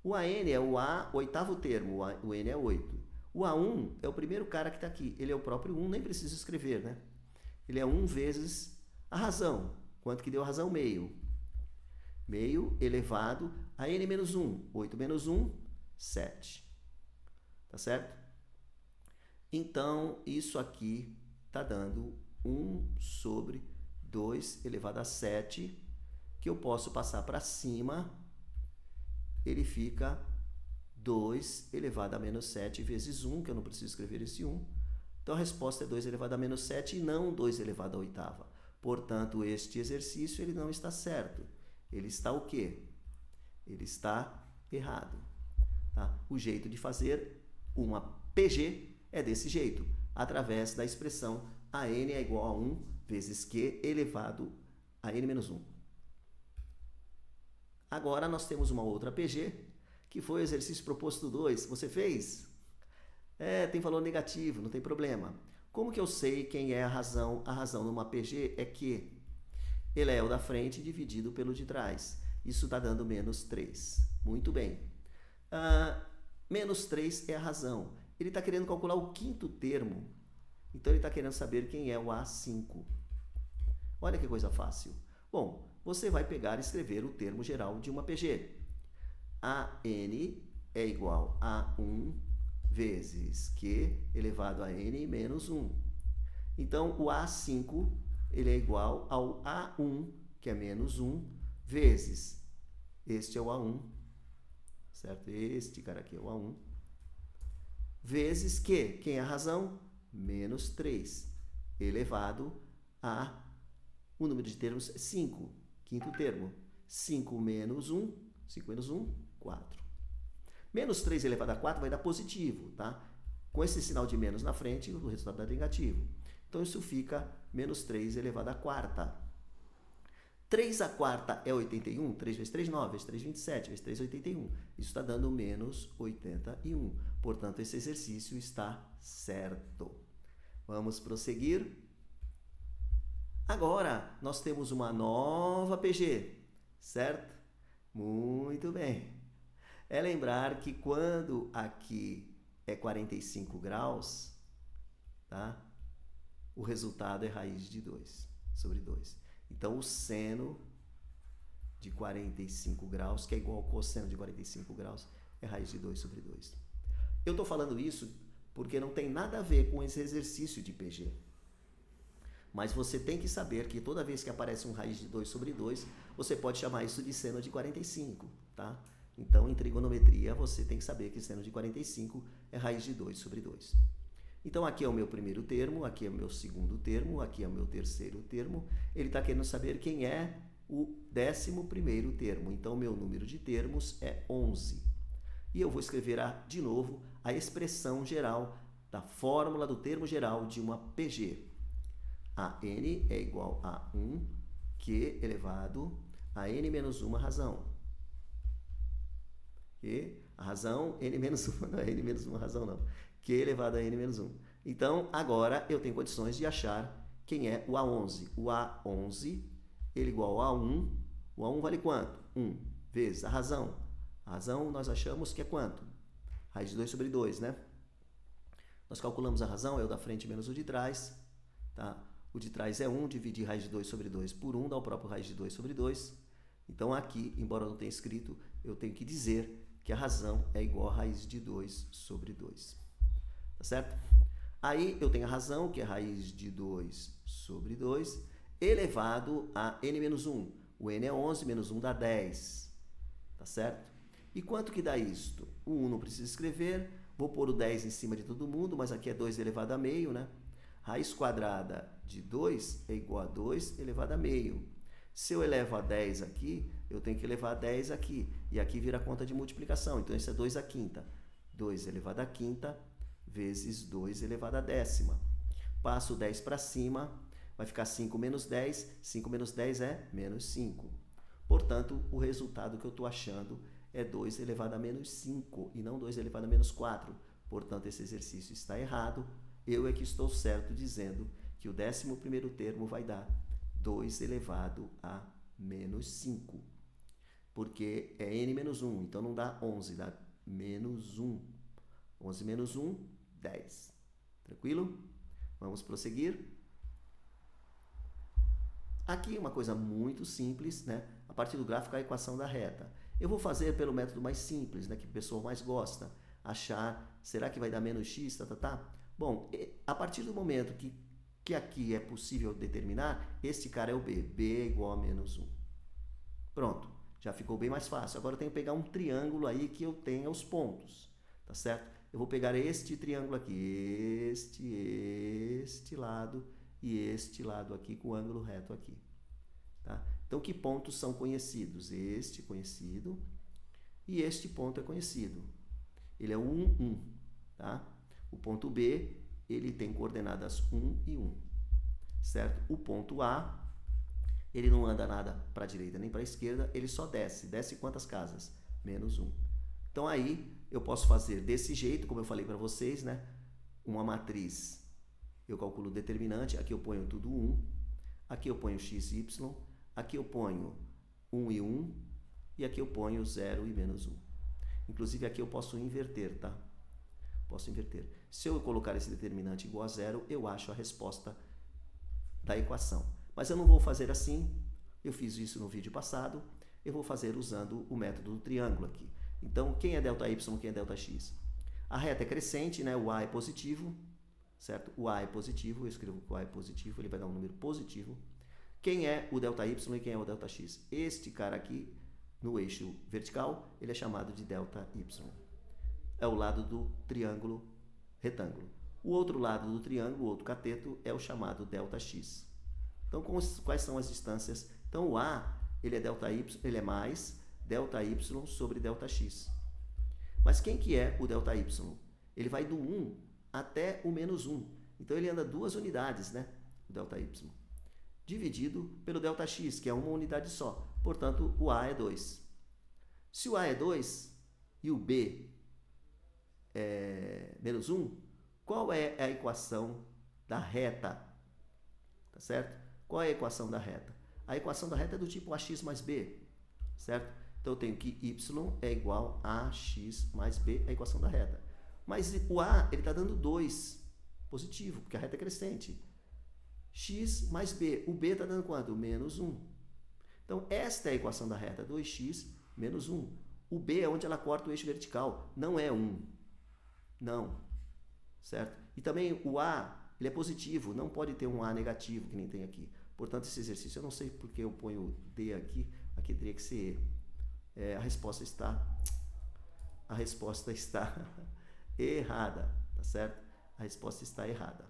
O AN é o oitavo termo, o N é 8. O A1 é o primeiro cara que está aqui, ele é o próprio 1, nem preciso escrever, né? Ele é 1 vezes a razão. Quanto que deu a razão? Meio. Meio elevado a N menos 1. 8 menos 1, 7. Tá certo? Então, isso aqui está dando 1 sobre 2 elevado a 7, que eu posso passar para cima, ele fica 2 elevado a menos 7 vezes 1, que eu não preciso escrever esse 1. Então, a resposta é 2 elevado a menos 7 e não 2 elevado a oitava. Portanto, este exercício ele não está certo. Ele está o quê? Ele está errado. Tá? O jeito de fazer uma PG é desse jeito, através da expressão AN é igual a 1 vezes Q elevado a N menos 1. Agora, nós temos uma outra PG, que foi o exercício proposto 2. Você fez? Tem valor negativo, não tem problema. Como que eu sei quem é a razão? A razão numa PG é que ele é o da frente dividido pelo de trás. Isso está dando menos 3. Muito bem. Menos 3 é a razão. Ele está querendo calcular o quinto termo. Então, ele está querendo saber quem é o A5. Olha que coisa fácil. Bom, você vai pegar e escrever o termo geral de uma PG. AN é igual a 1 vezes Q elevado a N menos 1. Então, o A5 ele é igual ao A1, que é menos 1, vezes, este é o A1, certo? Este cara aqui é o A1, vezes Q, quem é a razão? Menos 3, elevado a, o número de termos é 5, quinto termo. 5 menos 1, 5 menos 1, 4. Menos 3 elevado a 4 vai dar positivo, tá? Com esse sinal de menos na frente, o resultado dá negativo. Então, isso fica menos 3 elevado à quarta. 3 à quarta é 81. 3 vezes 3, 9. Vezes 3, 27. Vezes 3, 81. Isso está dando menos 81. Portanto, esse exercício está certo. Vamos prosseguir. Agora, nós temos uma nova PG, certo? Muito bem. É lembrar que quando aqui é 45 graus, tá? O resultado é raiz de 2 sobre 2. Então, o seno de 45 graus, que é igual ao cosseno de 45 graus, é raiz de 2 sobre 2. Eu estou falando isso porque não tem nada a ver com esse exercício de PG. Mas você tem que saber que toda vez que aparece um raiz de 2 sobre 2, você pode chamar isso de seno de 45, tá? Então, em trigonometria, você tem que saber que seno de 45 é raiz de 2 sobre 2. Então, aqui é o meu primeiro termo, aqui é o meu segundo termo, aqui é o meu terceiro termo. Ele está querendo saber quem é o 11º termo. Então, o meu número de termos é 11. E eu vou escrever de novo a expressão geral da fórmula do termo geral de uma PG. A n é igual a 1 Q elevado a n menos 1 razão. E a razão n menos 1, não é n menos 1 razão não. Q elevado a n menos 1. Então, agora eu tenho condições de achar quem é o A11. O A11, ele é igual a 1. O A1 vale quanto? 1 vezes a razão. A razão nós achamos que é quanto? Raiz de 2 sobre 2, né? Nós calculamos a razão, é o da frente menos o de trás, tá? O de trás é 1, dividir raiz de 2 sobre 2 por 1, dá o próprio raiz de 2 sobre 2. Então, aqui, embora eu não tenha escrito, eu tenho que dizer que a razão é igual a raiz de 2 sobre 2. Tá certo? Aí, eu tenho a razão, que é raiz de 2 sobre 2, elevado a n menos 1. O n é 11, menos 1 dá 10. Tá certo? E quanto que dá isto? O 1 não precisa escrever, vou pôr o 10 em cima de todo mundo, mas aqui é 2 elevado a meio, né? Raiz quadrada de 2 é igual a 2 elevado a meio. Se eu elevo a 10 aqui, eu tenho que elevar a 10 aqui. E aqui vira conta de multiplicação. Então, isso é 2 à quinta. 2 elevado à quinta vezes 2 elevado à décima. Passo o 10 para cima, vai ficar 5 menos 10. 5 menos 10 é menos 5. Portanto, o resultado que eu estou achando é 2 elevado a menos 5 e não 2 elevado a menos 4. Portanto, esse exercício está errado. Eu é que estou certo dizendo que o 11º termo vai dar 2 elevado a menos 5. Porque é n menos 1, então não dá 11, dá menos 1. 11 menos 1, 10. Tranquilo? Vamos prosseguir. Aqui uma coisa muito simples, né? A partir do gráfico, a equação da reta. Eu vou fazer pelo método mais simples, né? Que o pessoal mais gosta. Achar, será que vai dar menos x, tá? Bom, a partir do momento que aqui é possível determinar, este cara é o b. b é igual a menos 1. Pronto, já ficou bem mais fácil. Agora eu tenho que pegar um triângulo aí que eu tenha os pontos, tá certo? Eu vou pegar este triângulo aqui, este lado e este lado aqui com o ângulo reto aqui, tá? Então, que pontos são conhecidos? Este conhecido e este ponto é conhecido. Ele é 1, 1, tá? O ponto B, ele tem coordenadas 1 e 1, certo? O ponto A, ele não anda nada para a direita nem para a esquerda, ele só desce. Desce quantas casas? Menos 1. Então, aí, eu posso fazer desse jeito, como eu falei para vocês, né? Uma matriz, eu calculo o determinante, aqui eu ponho tudo 1, aqui eu ponho x, y, aqui eu ponho 1 e 1, e aqui eu ponho 0 e menos 1. Inclusive, aqui eu posso inverter, tá? Posso inverter. Se eu colocar esse determinante igual a 0, eu acho a resposta da equação. Mas eu não vou fazer assim, eu fiz isso no vídeo passado, eu vou fazer usando o método do triângulo aqui. Então, quem é ΔY, quem é ΔX? A reta é crescente, né? O A é positivo, certo? O A é positivo, eu escrevo que o A é positivo, ele vai dar um número positivo. Quem é o ΔY e quem é o ΔX? Este cara aqui, no eixo vertical, ele é chamado de ΔY. É o lado do triângulo retângulo. O outro lado do triângulo, o outro cateto, é o chamado ΔX. Então, quais são as distâncias? Então, o A, ele é ΔY, ele é mais ΔY sobre ΔX. Mas quem que é o ΔY? Ele vai do 1 até o menos 1. Então, ele anda 2 unidades, né? O ΔY. Dividido pelo ΔX, que é uma unidade só. Portanto, o A é 2. Se o A é 2 e o B menos 1, qual é a equação da reta? Tá certo? Qual é a equação da reta? A equação da reta é do tipo ax mais b, certo? Então eu tenho que y é igual a ax mais b, a equação da reta. Mas o a, ele está dando 2, positivo, porque a reta é crescente. X mais b, o b está dando quanto? Menos 1. Então esta é a equação da reta, 2x menos 1. O b é onde ela corta o eixo vertical, não é 1. Não, certo? E também o a, ele é positivo, não pode ter um a negativo, que nem tem aqui. Portanto, esse exercício, eu não sei porque eu ponho D aqui, aqui teria que ser E. A resposta está errada, tá certo? A resposta está errada.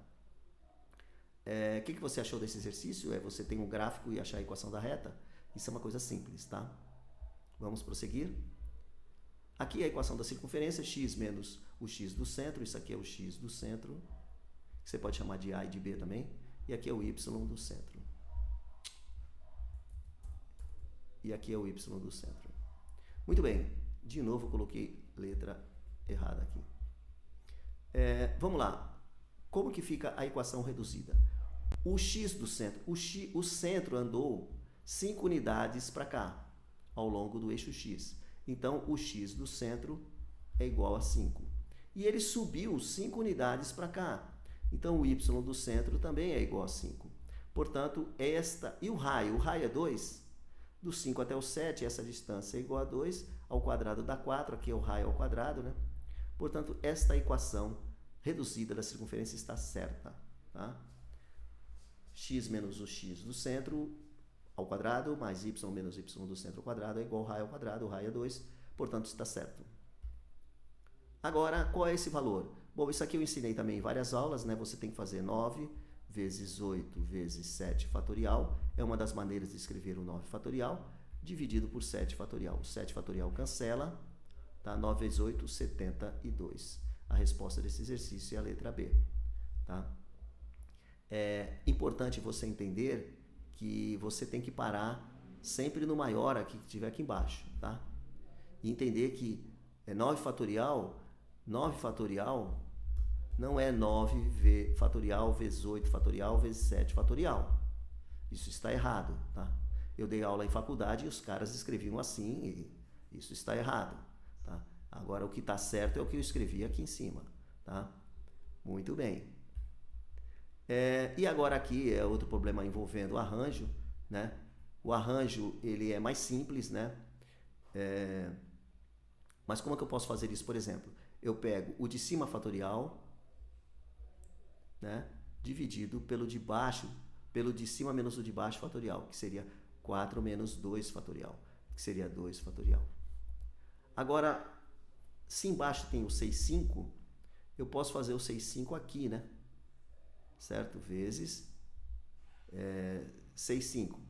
O que você achou desse exercício? Você tem um gráfico e achar a equação da reta? Isso é uma coisa simples, tá? Vamos prosseguir? Aqui é a equação da circunferência, x menos o x do centro, isso aqui é o x do centro, que você pode chamar de A e de B também, e aqui é o y do centro. E aqui é o y do centro. Muito bem, de novo eu coloquei letra errada aqui. Vamos lá, como que fica a equação reduzida? O x do centro, o centro andou 5 unidades para cá, ao longo do eixo x. Então, o x do centro é igual a 5. E ele subiu 5 unidades para cá. Então, o y do centro também é igual a 5. Portanto, e o raio é 2. Do 5 até o 7, essa distância é igual a 2. Ao quadrado dá 4, aqui é o raio ao quadrado, né? Portanto, esta equação reduzida da circunferência está certa, tá? X menos o x do centro ao quadrado, mais y menos y do centro ao quadrado é igual ao raio ao quadrado, o raio é 2, portanto está certo. Agora, qual é esse valor? Bom, isso aqui eu ensinei também em várias aulas, né? Você tem que fazer 9 vezes 8 vezes 7 fatorial, é uma das maneiras de escrever o 9 fatorial, dividido por 7 fatorial. O 7 fatorial cancela, tá? 9 vezes 8, 72. A resposta desse exercício é a letra B, tá? É importante você entender que você tem que parar sempre no maior aqui que tiver aqui embaixo, tá? E entender que 9 fatorial não é 9 fatorial vezes 8 fatorial vezes 7 fatorial. Isso está errado, tá? Eu dei aula em faculdade e os caras escreviam assim e isso está errado, tá? Agora, o que está certo é o que eu escrevi aqui em cima, tá? Muito bem. E agora aqui é outro problema envolvendo o arranjo, né? O arranjo, ele é mais simples, né? Mas como é que eu posso fazer isso? Por exemplo, eu pego o de cima fatorial, né? Dividido pelo de baixo, pelo de cima menos o de baixo fatorial, que seria 4 menos 2 fatorial, que seria 2 fatorial. Agora, se embaixo tem o 6,5, eu posso fazer o 6,5 aqui, né? Certo? Vezes 6,5.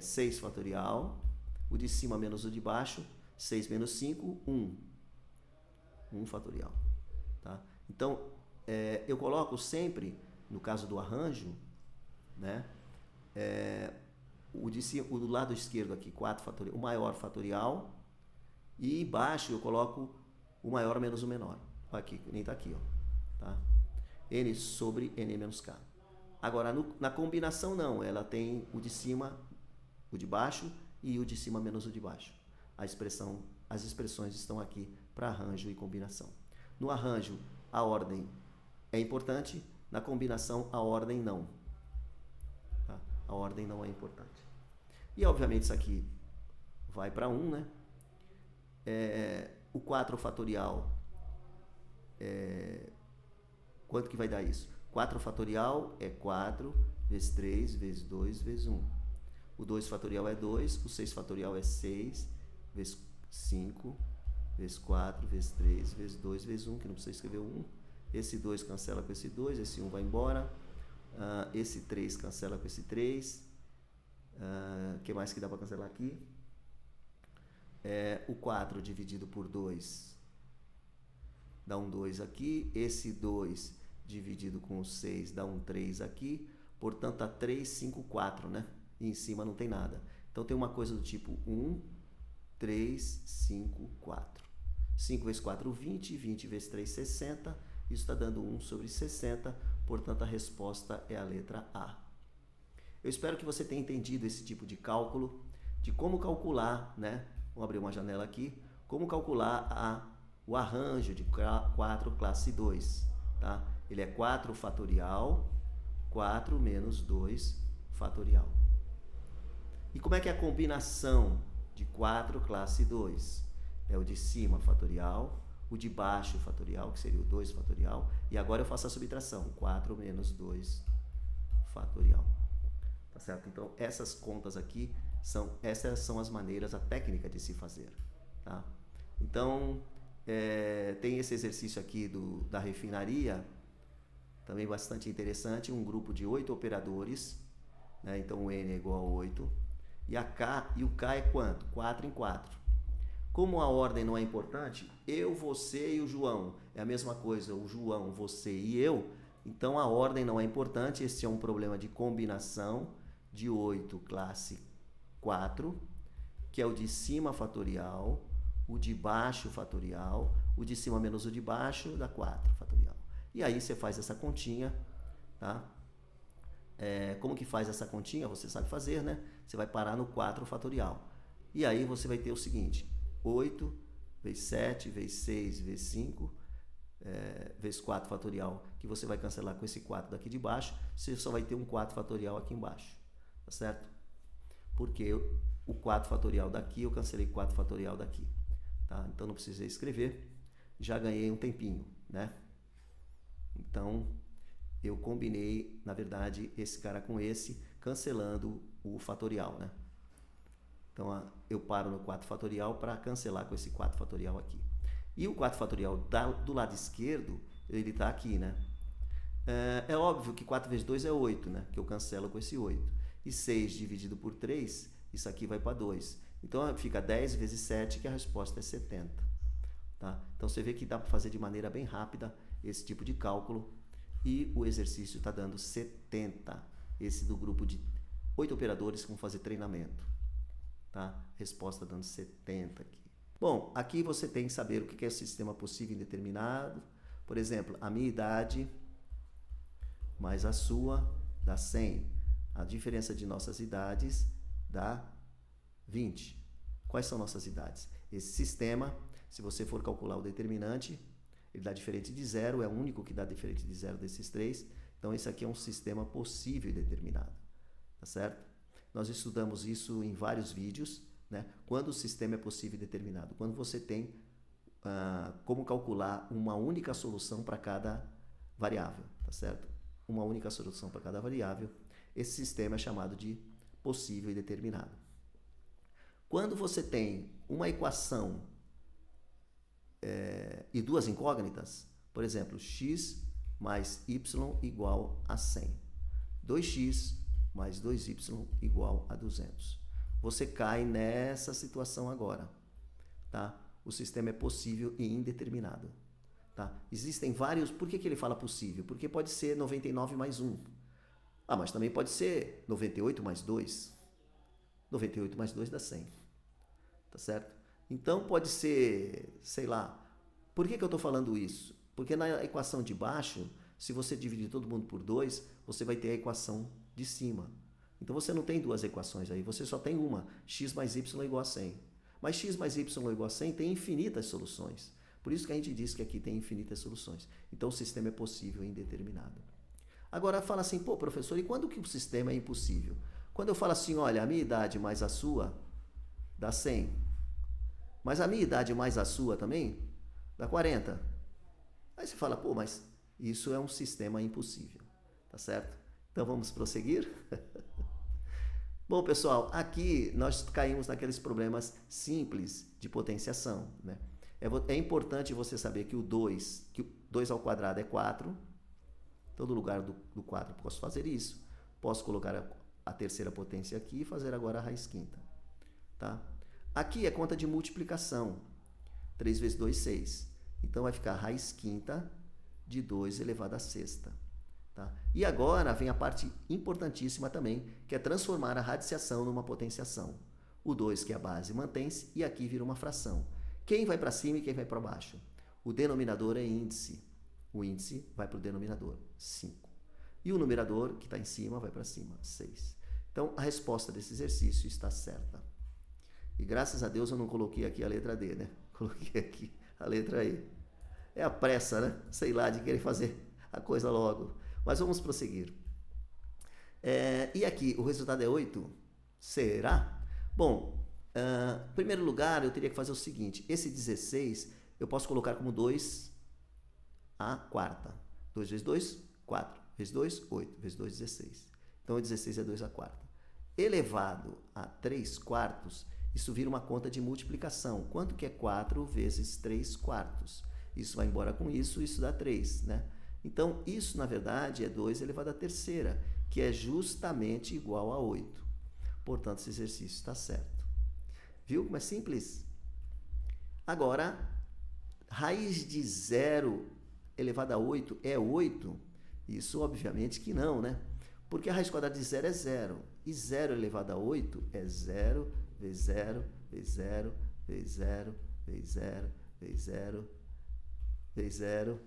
6 fatorial, o de cima menos o de baixo, 6 menos 5, 1. 1 fatorial. Tá? Então, eu coloco sempre, no caso do arranjo, né? O do lado esquerdo aqui, 4 fatorial, o maior fatorial, e embaixo eu coloco o maior menos o menor. Aqui, nem está aqui, ó. Tá? N sobre N menos K. Agora, na combinação não, ela tem o de cima, o de baixo e o de cima menos o de baixo. As expressões estão aqui para arranjo e combinação. No arranjo, a ordem é importante, na combinação, a ordem não. Tá? A ordem não é importante. E, obviamente, isso aqui vai para 1, né? O 4 fatorial, quanto que vai dar isso? 4 fatorial é 4 vezes 3 vezes 2 vezes 1. O 2 fatorial é 2, o 6 fatorial é 6 vezes 5 vezes 4 vezes 3 vezes 2 vezes 1, que não precisa escrever o 1. Esse 2 cancela com esse 2, esse 1 vai embora. Esse 3 cancela com esse 3. O que mais que dá para cancelar aqui? O 4 dividido por 2 dá um 2 aqui. Esse 2 dividido com o 6 dá um 3 aqui. Portanto, dá 3, 5, 4, né? E em cima não tem nada. Então, tem uma coisa do tipo 1, 3, 5, 4. 5 vezes 4, 20. 20 vezes 3, 60. Isso está dando 1 sobre 60. Portanto, a resposta é a letra A. Eu espero que você tenha entendido esse tipo de cálculo, de como calcular, né? Vamos abrir uma janela aqui. Como calcular o arranjo de 4 classe 2, tá? Ele é 4 fatorial, 4 menos 2 fatorial. E como é que é a combinação de 4 classe 2? É o de cima fatorial, o de baixo fatorial, que seria o 2 fatorial, e agora eu faço a subtração, 4 menos 2 fatorial. Tá certo? Então, essas contas aqui, essas são as maneiras, a técnica de se fazer. Tá? Então, tem esse exercício aqui da refinaria, também bastante interessante, um grupo de 8 operadores, né? Então o N é igual a 8, e o K é quanto? 4 em 4. Como a ordem não é importante, eu, você e o João, é a mesma coisa, o João, você e eu, então a ordem não é importante, esse é um problema de combinação de 8 classe 4, que é o de cima fatorial, o de baixo fatorial, o de cima menos o de baixo dá 4 fatorial. E aí você faz essa continha, tá? Como que faz essa continha? Você sabe fazer, né? Você vai parar no 4 fatorial. E aí você vai ter o seguinte, 8 vezes 7, vezes 6, vezes 5, vezes 4 fatorial, que você vai cancelar com esse 4 daqui de baixo, você só vai ter um 4 fatorial aqui embaixo, tá certo? Porque o 4 fatorial daqui, eu cancelei 4 fatorial daqui, tá? Então não precisei escrever, já ganhei um tempinho, né? Então, eu combinei, na verdade, esse cara com esse, cancelando o fatorial, né? Então, eu paro no 4 fatorial para cancelar com esse 4 fatorial aqui. E o 4 fatorial do lado esquerdo, ele está aqui, né? É óbvio que 4 vezes 2 é 8, né? Que eu cancelo com esse 8. E 6 dividido por 3, isso aqui vai para 2. Então, fica 10 vezes 7, que a resposta é 70. Tá? Então, você vê que dá para fazer de maneira bem rápida esse tipo de cálculo. E o exercício está dando 70. Esse do grupo de 8 operadores que vão fazer treinamento. Tá? Resposta dando 70 aqui. Bom, aqui você tem que saber o que é o sistema possível indeterminado. Por exemplo, a minha idade mais a sua dá 100. A diferença de nossas idades dá 20. Quais são nossas idades? Esse sistema, se você for calcular o determinante, ele dá diferente de zero, é o único que dá diferente de zero desses três. Então, esse aqui é um sistema possível e determinado. Tá certo? Nós estudamos isso em vários vídeos, né? Quando o sistema é possível e determinado. Quando você tem como calcular uma única solução para cada variável. Tá certo? Uma única solução para cada variável. Esse sistema é chamado de possível e determinado. Quando você tem uma equação e duas incógnitas, por exemplo, x mais y igual a 100. 2x mais 2y igual a 200. Você cai nessa situação agora. Tá? O sistema é possível e indeterminado. Tá? Existem vários... Por que ele fala possível? Porque pode ser 99 mais 1. Mas também pode ser 98 mais 2. 98 mais 2 dá 100. Tá certo? Então, pode ser, sei lá... Por que eu estou falando isso? Porque na equação de baixo, se você dividir todo mundo por 2, você vai ter a equação de cima. Então, você não tem duas equações aí, você só tem uma. X mais y igual a 100. Mas x mais y igual a 100 tem infinitas soluções. Por isso que a gente diz que aqui tem infinitas soluções. Então, o sistema é possível e indeterminado. Agora, fala assim, pô, professor, e quando que o sistema é impossível? Quando eu falo assim, olha, a minha idade mais a sua dá 100. Mas a minha idade mais a sua também dá 40. Aí você fala, pô, mas isso é um sistema impossível. Tá certo? Então, vamos prosseguir? Bom, pessoal, aqui nós caímos naqueles problemas simples de potenciação, né? É importante você saber que o 2 ao quadrado é 4. Todo lugar do 4 posso fazer isso. Posso colocar a terceira potência aqui e fazer agora a raiz quinta. Tá? Aqui é conta de multiplicação. 3 vezes 2, 6. Então, vai ficar raiz quinta de 2 elevado à sexta. Tá? E agora vem a parte importantíssima também, que é transformar a radiciação numa potenciação. O 2, que é a base, mantém-se, e aqui vira uma fração, Quem vai para cima e quem vai para baixo? O denominador é índice. O índice vai para o denominador, 5. E o numerador, que está em cima, vai para cima, 6. Então, a resposta desse exercício está certa. E graças a Deus eu não coloquei aqui a letra D, né? Coloquei aqui a letra E. É a pressa, né? Sei lá, de querer fazer a coisa logo. Mas vamos prosseguir. E aqui, o resultado é 8? Será? Bom, em primeiro lugar, eu teria que fazer o seguinte. Esse 16, eu posso colocar como 2 a quarta. 2 vezes 2, 4. Vezes 2, 8. Vezes 2, 16. Então, o 16 é 2 a quarta. Elevado a 3 quartos, isso vira uma conta de multiplicação. Quanto que é 4 vezes 3 quartos? Isso vai embora com isso dá 3, né? Então, isso, na verdade, é 2 elevado à terceira, que é justamente igual a 8. Portanto, esse exercício está certo. Viu como é simples? Agora, raiz de 0 elevado a 8 é 8? Isso, obviamente, que não, né? Porque a raiz quadrada de 0 é 0. E 0 elevado a 8 é 0 vezes 0, vezes 0, vezes 0, vezes 0, vezes 0, vezes 0,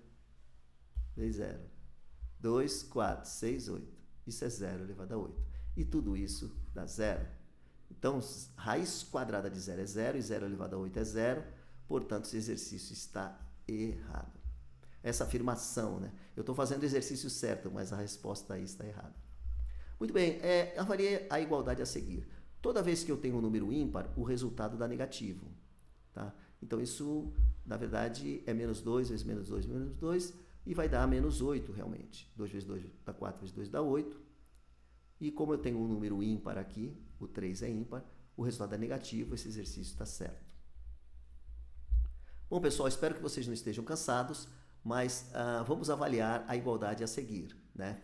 vezes 0. 2, 4, 6, 8. Isso é 0 elevado a 8. E tudo isso dá 0. Então, raiz quadrada de 0 é 0 e 0 elevado a 8 é 0. Portanto, esse exercício está errado. Essa afirmação, né? Eu estou fazendo o exercício certo, mas a resposta aí está errada. Muito bem, avalie a igualdade a seguir. Toda vez que eu tenho um número ímpar, o resultado dá negativo. Tá? Então, isso, na verdade, é menos 2 vezes menos 2 menos 2 e vai dar menos 8, realmente. 2 vezes 2 dá 4, vezes 2 dá 8. E como eu tenho um número ímpar aqui, o 3 é ímpar, o resultado é negativo, esse exercício está certo. Bom, pessoal, espero que vocês não estejam cansados, mas vamos avaliar a igualdade a seguir, né?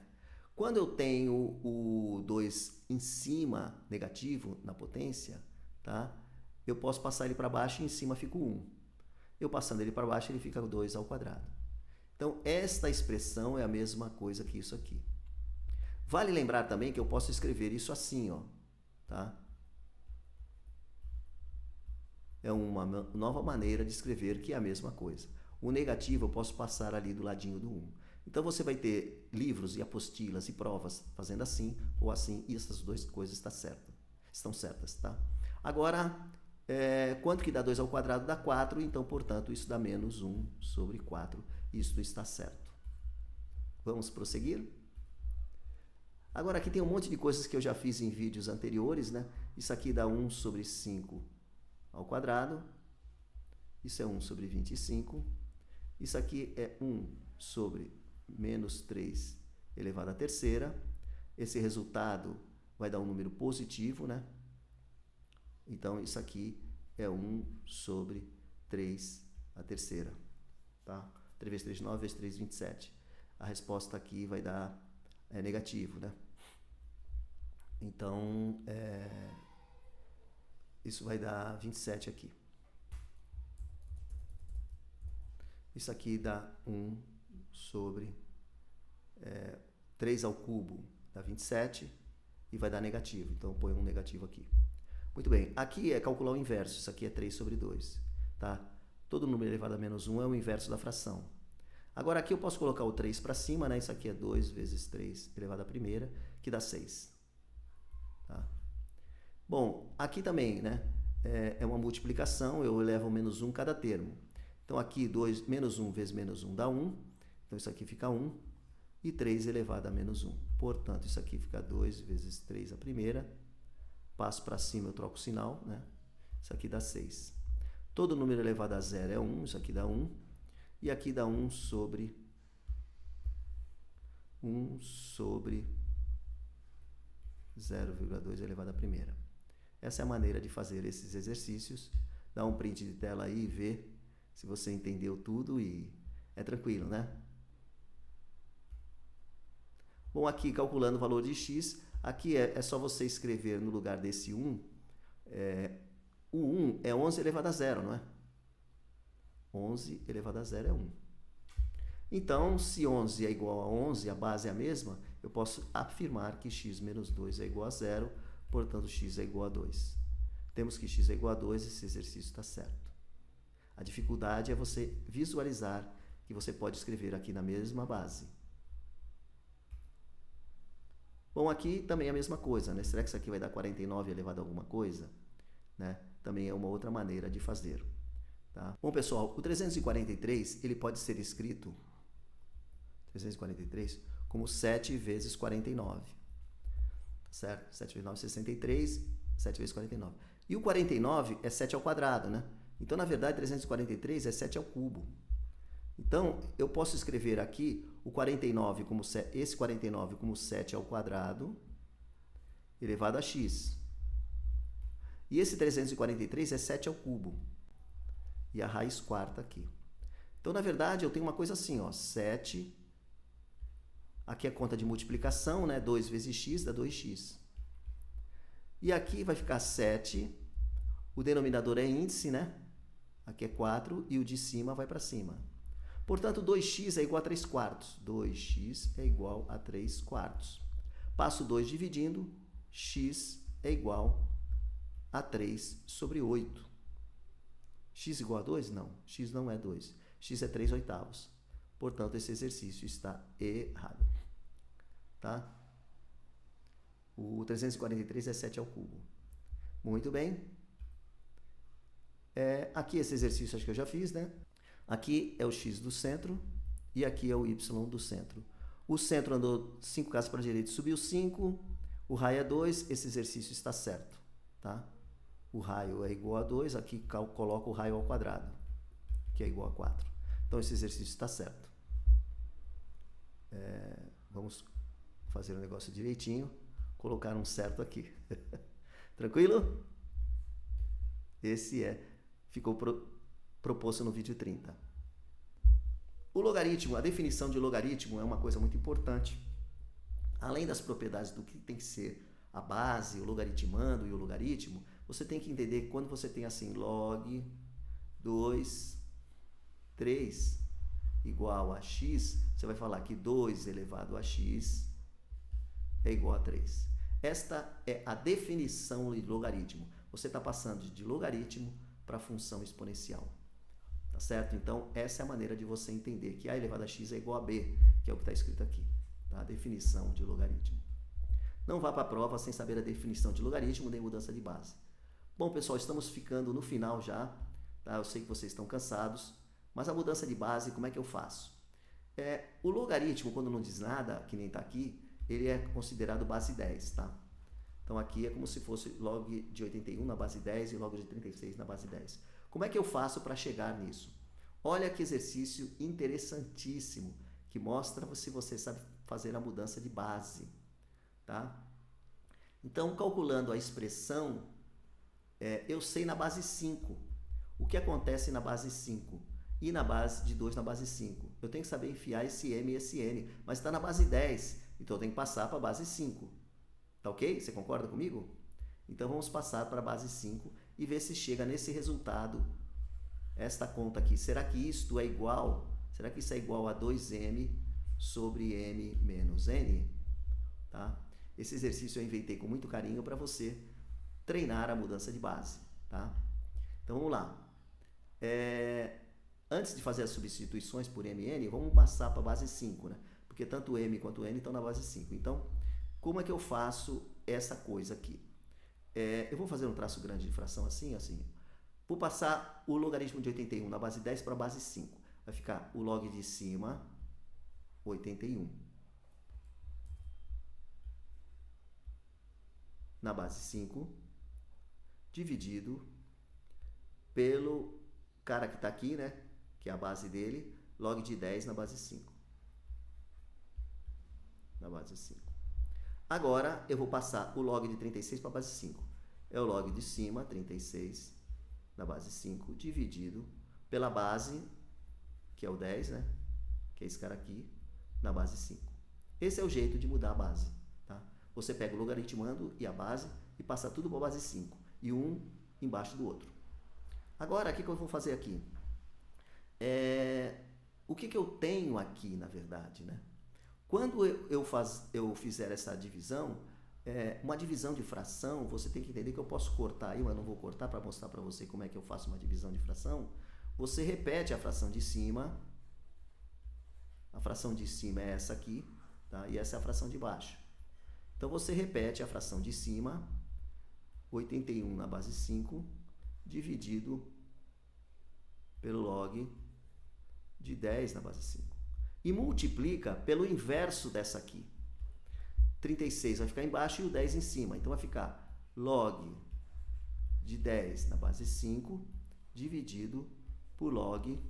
Quando eu tenho o 2 em cima, negativo, na potência, tá? Eu posso passar ele para baixo e em cima fica o 1. Eu passando ele para baixo, ele fica 2 ao quadrado. Então, esta expressão é a mesma coisa que isso aqui. Vale lembrar também que eu posso escrever isso assim, ó, tá? É uma nova maneira de escrever que é a mesma coisa. O negativo eu posso passar ali do ladinho do 1. Então, você vai ter livros e apostilas e provas fazendo assim ou assim, e essas duas coisas estão certas, tá? Agora, quanto que dá 2 ao quadrado? Dá 4, então, portanto, isso dá menos 1 sobre 4. Isso está certo. Vamos prosseguir? Agora, aqui tem um monte de coisas que eu já fiz em vídeos anteriores, né? Isso aqui dá 1 sobre 5 ao quadrado. Isso é 1 sobre 25. Isso aqui é 1 sobre menos 3 elevado à terceira. Esse resultado vai dar um número positivo, né? Então, isso aqui é 1 sobre 3 à terceira. Tá? 3 vezes 3, 9, vezes 3, 27. A resposta aqui vai dar negativo, né? Então, isso vai dar 27 aqui. Isso aqui dá 1 sobre 3 ao cubo, dá 27 e vai dar negativo. Então, eu ponho um negativo aqui. Muito bem, aqui é calcular o inverso. Isso aqui é 3 sobre 2. Tá? Todo número elevado a menos 1 é o inverso da fração. Agora, aqui eu posso colocar o 3 para cima, né? Isso aqui é 2 vezes 3 elevado à primeira, que dá 6. Tá? Bom, aqui também, né? É uma multiplicação, eu elevo menos 1 cada termo. Então, aqui, menos 1 vezes menos 1 dá 1. Então, isso aqui fica 1. E 3 elevado a menos 1. Portanto, isso aqui fica 2 vezes 3 a primeira. Passo para cima, eu troco o sinal, né? Isso aqui dá 6. Todo número elevado a 0 é 1. Isso aqui dá 1. E aqui dá 1 sobre 0,2 elevado à primeira. Essa é a maneira de fazer esses exercícios. Dá um print de tela aí e vê se você entendeu tudo e é tranquilo, né? Bom, aqui calculando o valor de x, aqui é só você escrever no lugar desse 1, o 1 é 11 elevado a 0, não é? 11 elevado a 0 é 1. Então, se 11 é igual a 11, a base é a mesma, eu posso afirmar que x menos 2 é igual a 0, portanto, x é igual a 2. Temos que x é igual a 2, esse exercício está certo. A dificuldade é você visualizar que você pode escrever aqui na mesma base. Bom, aqui também é a mesma coisa, né? Será que isso aqui vai dar 49 elevado a alguma coisa? Né? Também é uma outra maneira de fazer. Tá? Bom, pessoal, o 343 ele pode ser escrito 343 como 7 vezes 49. Certo? 7 vezes 9, 63, 7 vezes 49. E o 49 é 7 ao quadrado, né? Então, na verdade, 343 é 7 ao cubo. Então, eu posso escrever aqui o 49 como esse 49 como 7 ao quadrado elevado a x. E esse 343 é 7 ao cubo. E a raiz quarta aqui. Então, na verdade, eu tenho uma coisa assim, ó, 7. Aqui é conta de multiplicação, né? 2 vezes x dá 2x. E aqui vai ficar 7. O denominador é índice, né? Aqui é 4 e o de cima vai para cima. Portanto, 2x é igual a 3 quartos. 2x é igual a 3 quartos. Passo 2 dividindo, x é igual a 3 sobre 8. X igual a 2? Não. X não é 2. X é 3 oitavos. Portanto, esse exercício está errado. Tá? O 343 é 7 ao cubo. Muito bem. Aqui esse exercício acho que eu já fiz, né? Aqui é o x do centro e aqui é o y do centro. O centro andou 5 casas para a direita e subiu 5. O raio é 2. Esse exercício está certo. Tá? O raio é igual a 2. Aqui coloco o raio ao quadrado, que é igual a 4. Então, esse exercício está certo. Vamos fazer o negócio direitinho. Colocar um certo aqui. Tranquilo? Esse ficou proposto no vídeo 30. O logaritmo, a definição de logaritmo é uma coisa muito importante. Além das propriedades do que tem que ser a base, o logaritmando e o logaritmo, você tem que entender que quando você tem assim log 2, 3 igual a x, você vai falar que 2 elevado a x é igual a 3. Esta é a definição de logaritmo. Você está passando de logaritmo para função exponencial. Tá certo? Então, essa é a maneira de você entender que a elevado a x é igual a b, que é o que está escrito aqui. Tá? A definição de logaritmo. Não vá para a prova sem saber a definição de logaritmo nem mudança de base. Bom, pessoal, estamos ficando no final já. Tá? Eu sei que vocês estão cansados, mas a mudança de base, como é que eu faço? O logaritmo, quando não diz nada, que nem está aqui, ele é considerado base 10, tá? Então, aqui é como se fosse log de 81 na base 10 e log de 36 na base 10. Como é que eu faço para chegar nisso? Olha que exercício interessantíssimo, que mostra se você sabe fazer a mudança de base, tá? Então, calculando a expressão, eu sei na base 5. O que acontece na base 5? E na base de 2 na base 5. Eu tenho que saber enfiar esse m e esse n, mas está na base 10, então eu tenho que passar para a base 5. Tá ok? Você concorda comigo? Então vamos passar para a base 5 e ver se chega nesse resultado, esta conta aqui. Será que isto é igual? Será que isso é igual a 2m sobre m menos n? Tá? Esse exercício eu inventei com muito carinho para você treinar a mudança de base. Tá? Então vamos lá. Antes de fazer as substituições por m e n, vamos passar para a base 5, né? Porque tanto m quanto n estão na base 5. Então, como é que eu faço essa coisa aqui? Eu vou fazer um traço grande de fração assim, assim. Vou passar o logaritmo de 81 na base 10 para a base 5. Vai ficar o log de cima, 81. Na base 5, dividido pelo cara que está aqui, né? Que é a base dele, log de 10 na base 5. Na base 5. Agora, eu vou passar o log de 36 para a base 5. É o log de cima, 36, na base 5, dividido pela base, que é o 10, né? Que é esse cara aqui, na base 5. Esse é o jeito de mudar a base. Tá? Você pega o logaritmando e a base e passa tudo para a base 5. E um embaixo do outro. Agora, o que eu vou fazer aqui? O que eu tenho aqui, na verdade, né? Quando eu fizer essa divisão, uma divisão de fração, você tem que entender que eu posso cortar aí, mas não vou cortar para mostrar para você como é que eu faço uma divisão de fração. você repete a fração de cima. A fração de cima é essa aqui, tá? E essa é a fração de baixo. Então, você repete a fração de cima, 81 na base 5, dividido pelo log de 10 na base 5. E multiplica pelo inverso dessa aqui. 36 vai ficar embaixo e o 10 em cima. Então, vai ficar log de 10 na base 5, dividido por log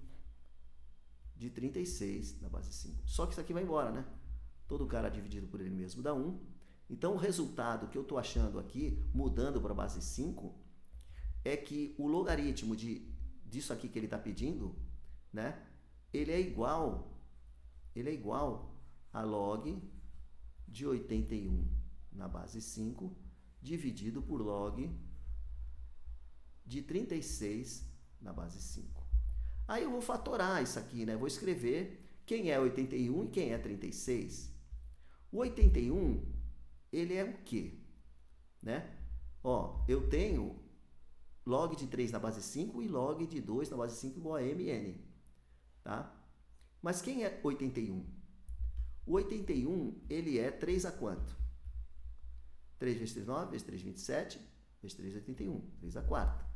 de 36 na base 5. Só que isso aqui vai embora, né? Todo cara dividido por ele mesmo dá 1. Então, o resultado que eu estou achando aqui, mudando para a base 5, é que o logaritmo disso aqui que ele está pedindo, né? Ele é igual a log de 81 na base 5, dividido por log de 36 na base 5. Aí eu vou fatorar isso aqui, né? Vou escrever quem é 81 e quem é 36. O 81, ele é o quê? Né? Ó, eu tenho log de 3 na base 5 e log de 2 na base 5 igual a mn. Tá? Mas quem é 81? O 81, ele é 3 a quanto? 3 vezes 3, 9, vezes 3, 27, vezes 3, 81. 3 a quarta.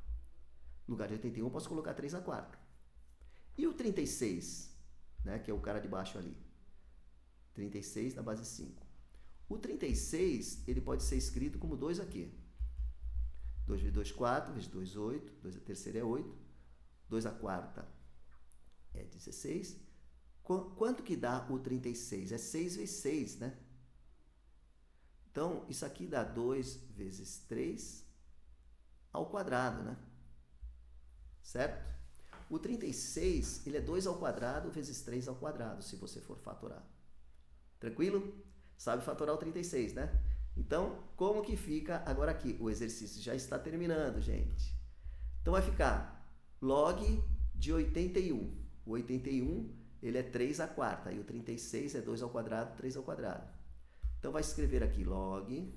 No lugar de 81, eu posso colocar 3 a quarta. E o 36, né, que é o cara de baixo ali? 36 na base 5. O 36, ele pode ser escrito como 2 aqui. 2 vezes 2, 4, vezes 2, 8. 2 a terceira é 8. 2 a quarta é 16. Quanto que dá o 36? É 6 vezes 6, né? Então, isso aqui dá 2 vezes 3 ao quadrado, né? Certo? O 36, ele é 2 ao quadrado vezes 3 ao quadrado, se você for fatorar. Tranquilo? Sabe fatorar o 36, né? Então, como que fica agora aqui? O exercício já está terminando, gente. Então, vai ficar log de 81. O 81, ele é 3 à quarta. E o 36 é 2 ao quadrado, 3 ao quadrado. Então, vai escrever aqui log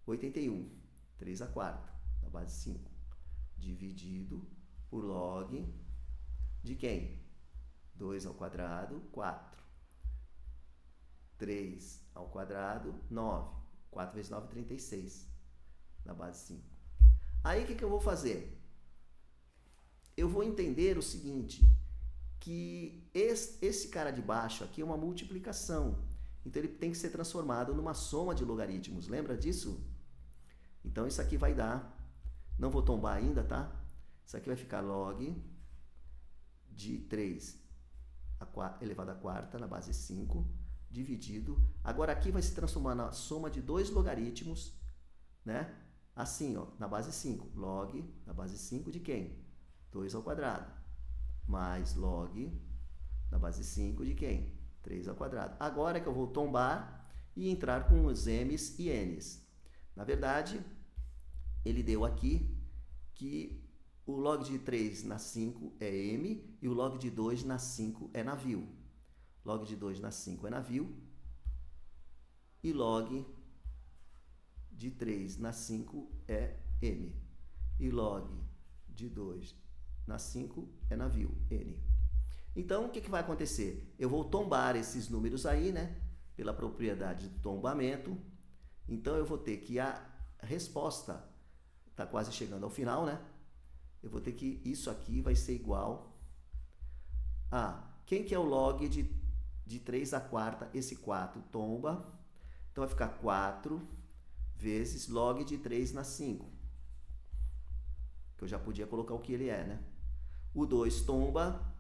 81, 3 à quarta, na base 5, dividido por log de quem? 2 ao quadrado, 4. 3 ao quadrado, 9. 4 vezes 9, 36. Na base 5. Aí, o que eu vou fazer? Eu vou entender o seguinte, que esse cara de baixo aqui é uma multiplicação. Então, ele tem que ser transformado numa soma de logaritmos. Lembra disso? Então, isso aqui vai dar... Não vou tombar ainda, tá? Isso aqui vai ficar log de 3 elevado à quarta, na base 5, dividido. Agora, aqui vai se transformar na soma de dois logaritmos, né? Assim, ó, na base 5. Log, na base 5 de quem? 2 ao quadrado. Mais log, na base 5 de quem? 3 ao quadrado. Agora é que eu vou tombar e entrar com os m's e n's. Na verdade, ele deu aqui que o log de 3 na 5 é m e o log de 2 na 5 é navio. Log de 2 na 5 é navio e log de 3 na 5 é m. E log de 2 na 5 é navio, n. Então, o que vai acontecer? Eu vou tombar esses números aí, né? Pela propriedade do tombamento. Então, eu vou ter que a resposta está quase chegando ao final, né? Eu vou ter que isso aqui vai ser igual a... Quem que é o log de 3 à quarta? Esse 4 tomba. Então, vai ficar 4 vezes log de 3 na 5. Que eu já podia colocar o que ele é, né? O 2 tomba.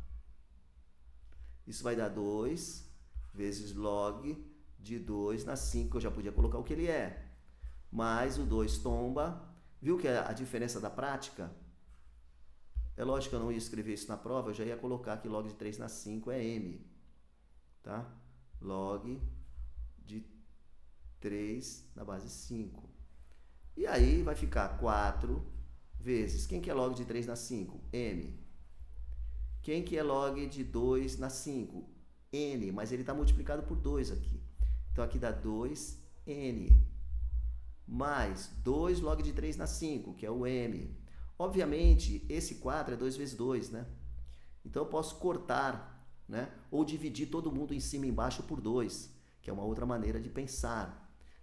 Isso vai dar 2 vezes log de 2 na 5. Que eu já podia colocar o que ele é. Mais o 2 tomba. Viu que a diferença da prática? É lógico que eu não ia escrever isso na prova, eu já ia colocar que log de 3 na 5 é m. Tá? Log de 3 na base 5. E aí vai ficar 4 vezes... Quem que é log de 3 na 5? M. Quem que é log de 2 na 5? N. Mas ele está multiplicado por 2 aqui. Então, aqui dá 2n. Mais 2 log de 3 na 5, que é o m. Obviamente, esse quadro é 2 vezes 2, né? Então eu posso cortar, né? Ou dividir todo mundo em cima e embaixo por 2, que é uma outra maneira de pensar.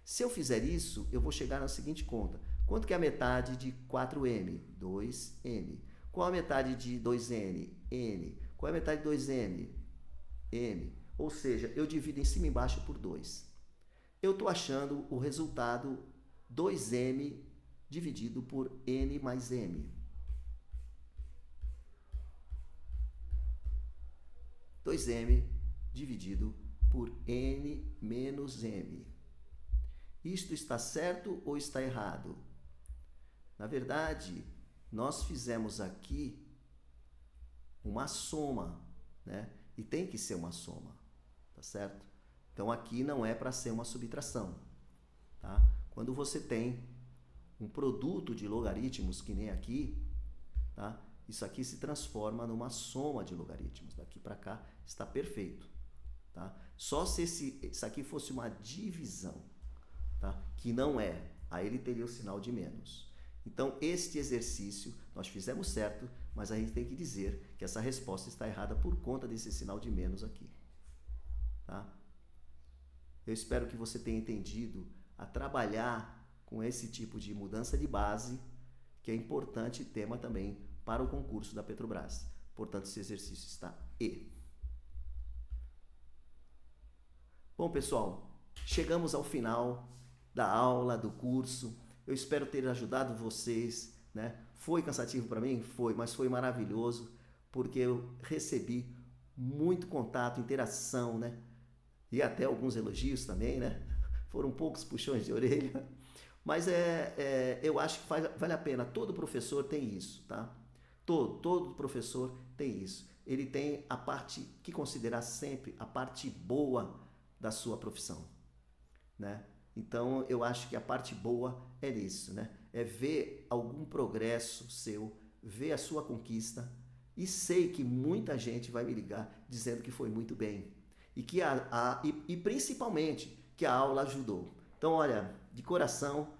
Se eu fizer isso, eu vou chegar na seguinte conta. Quanto que é a metade de 4m? 2m. Qual a metade de 2n? N. Qual é a metade de 2m? M. Ou seja, eu divido em cima e embaixo por 2. Eu estou achando o resultado 2m dividido por n mais m. 2m dividido por n menos m. Isto está certo ou está errado? Na verdade, nós fizemos aqui uma soma, né? E tem que ser uma soma, tá certo? Então aqui não é para ser uma subtração, tá? Quando você tem um produto de logaritmos, que nem aqui, tá? Isso aqui se transforma numa soma de logaritmos. Daqui para cá está perfeito, tá? Só se isso aqui fosse uma divisão, tá? Que não é, aí ele teria o sinal de menos. Então, este exercício nós fizemos certo, mas a gente tem que dizer que essa resposta está errada por conta desse sinal de menos aqui, tá? Eu espero que você tenha entendido a trabalhar com esse tipo de mudança de base, que é importante tema também para o concurso da Petrobras. Portanto, esse exercício está E. Bom, pessoal, chegamos ao final da aula, do curso. Eu espero ter ajudado vocês, né? Foi cansativo para mim? Foi, mas foi maravilhoso, porque eu recebi muito contato, interação, né? E até alguns elogios também, né? Foram poucos puxões de orelha, mas eu acho que vale a pena. Todo professor tem isso, tá? Todo professor tem isso. Ele tem a parte que considerar sempre a parte boa da sua profissão, né? Então, eu acho que a parte boa é nisso, né? É ver algum progresso seu, ver a sua conquista, e sei que muita gente vai me ligar dizendo que foi muito bem. E que e principalmente que a aula ajudou. Então, olha, de coração,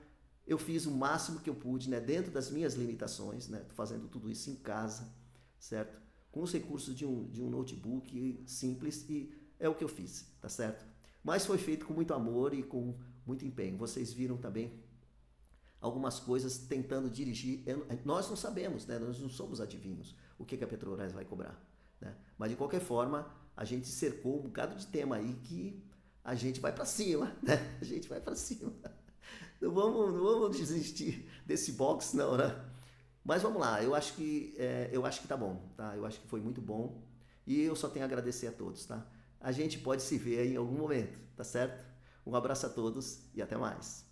eu fiz o máximo que eu pude, né, dentro das minhas limitações, né? Tô fazendo tudo isso em casa, certo? Com os recursos de um notebook simples, e é o que eu fiz, tá certo? Mas foi feito com muito amor e com muito empenho. Vocês viram também algumas coisas tentando dirigir. Nós não sabemos, né? Nós não somos adivinhos o que a Petrobras vai cobrar, né? Mas de qualquer forma, a gente cercou um bocado de tema aí que a gente vai para cima, né? A gente vai para cima. Não vamos desistir desse box, não, né? Mas vamos lá, eu acho que tá bom, tá? Eu acho que foi muito bom e eu só tenho a agradecer a todos, tá? A gente pode se ver aí em algum momento, tá certo? Um abraço a todos e até mais.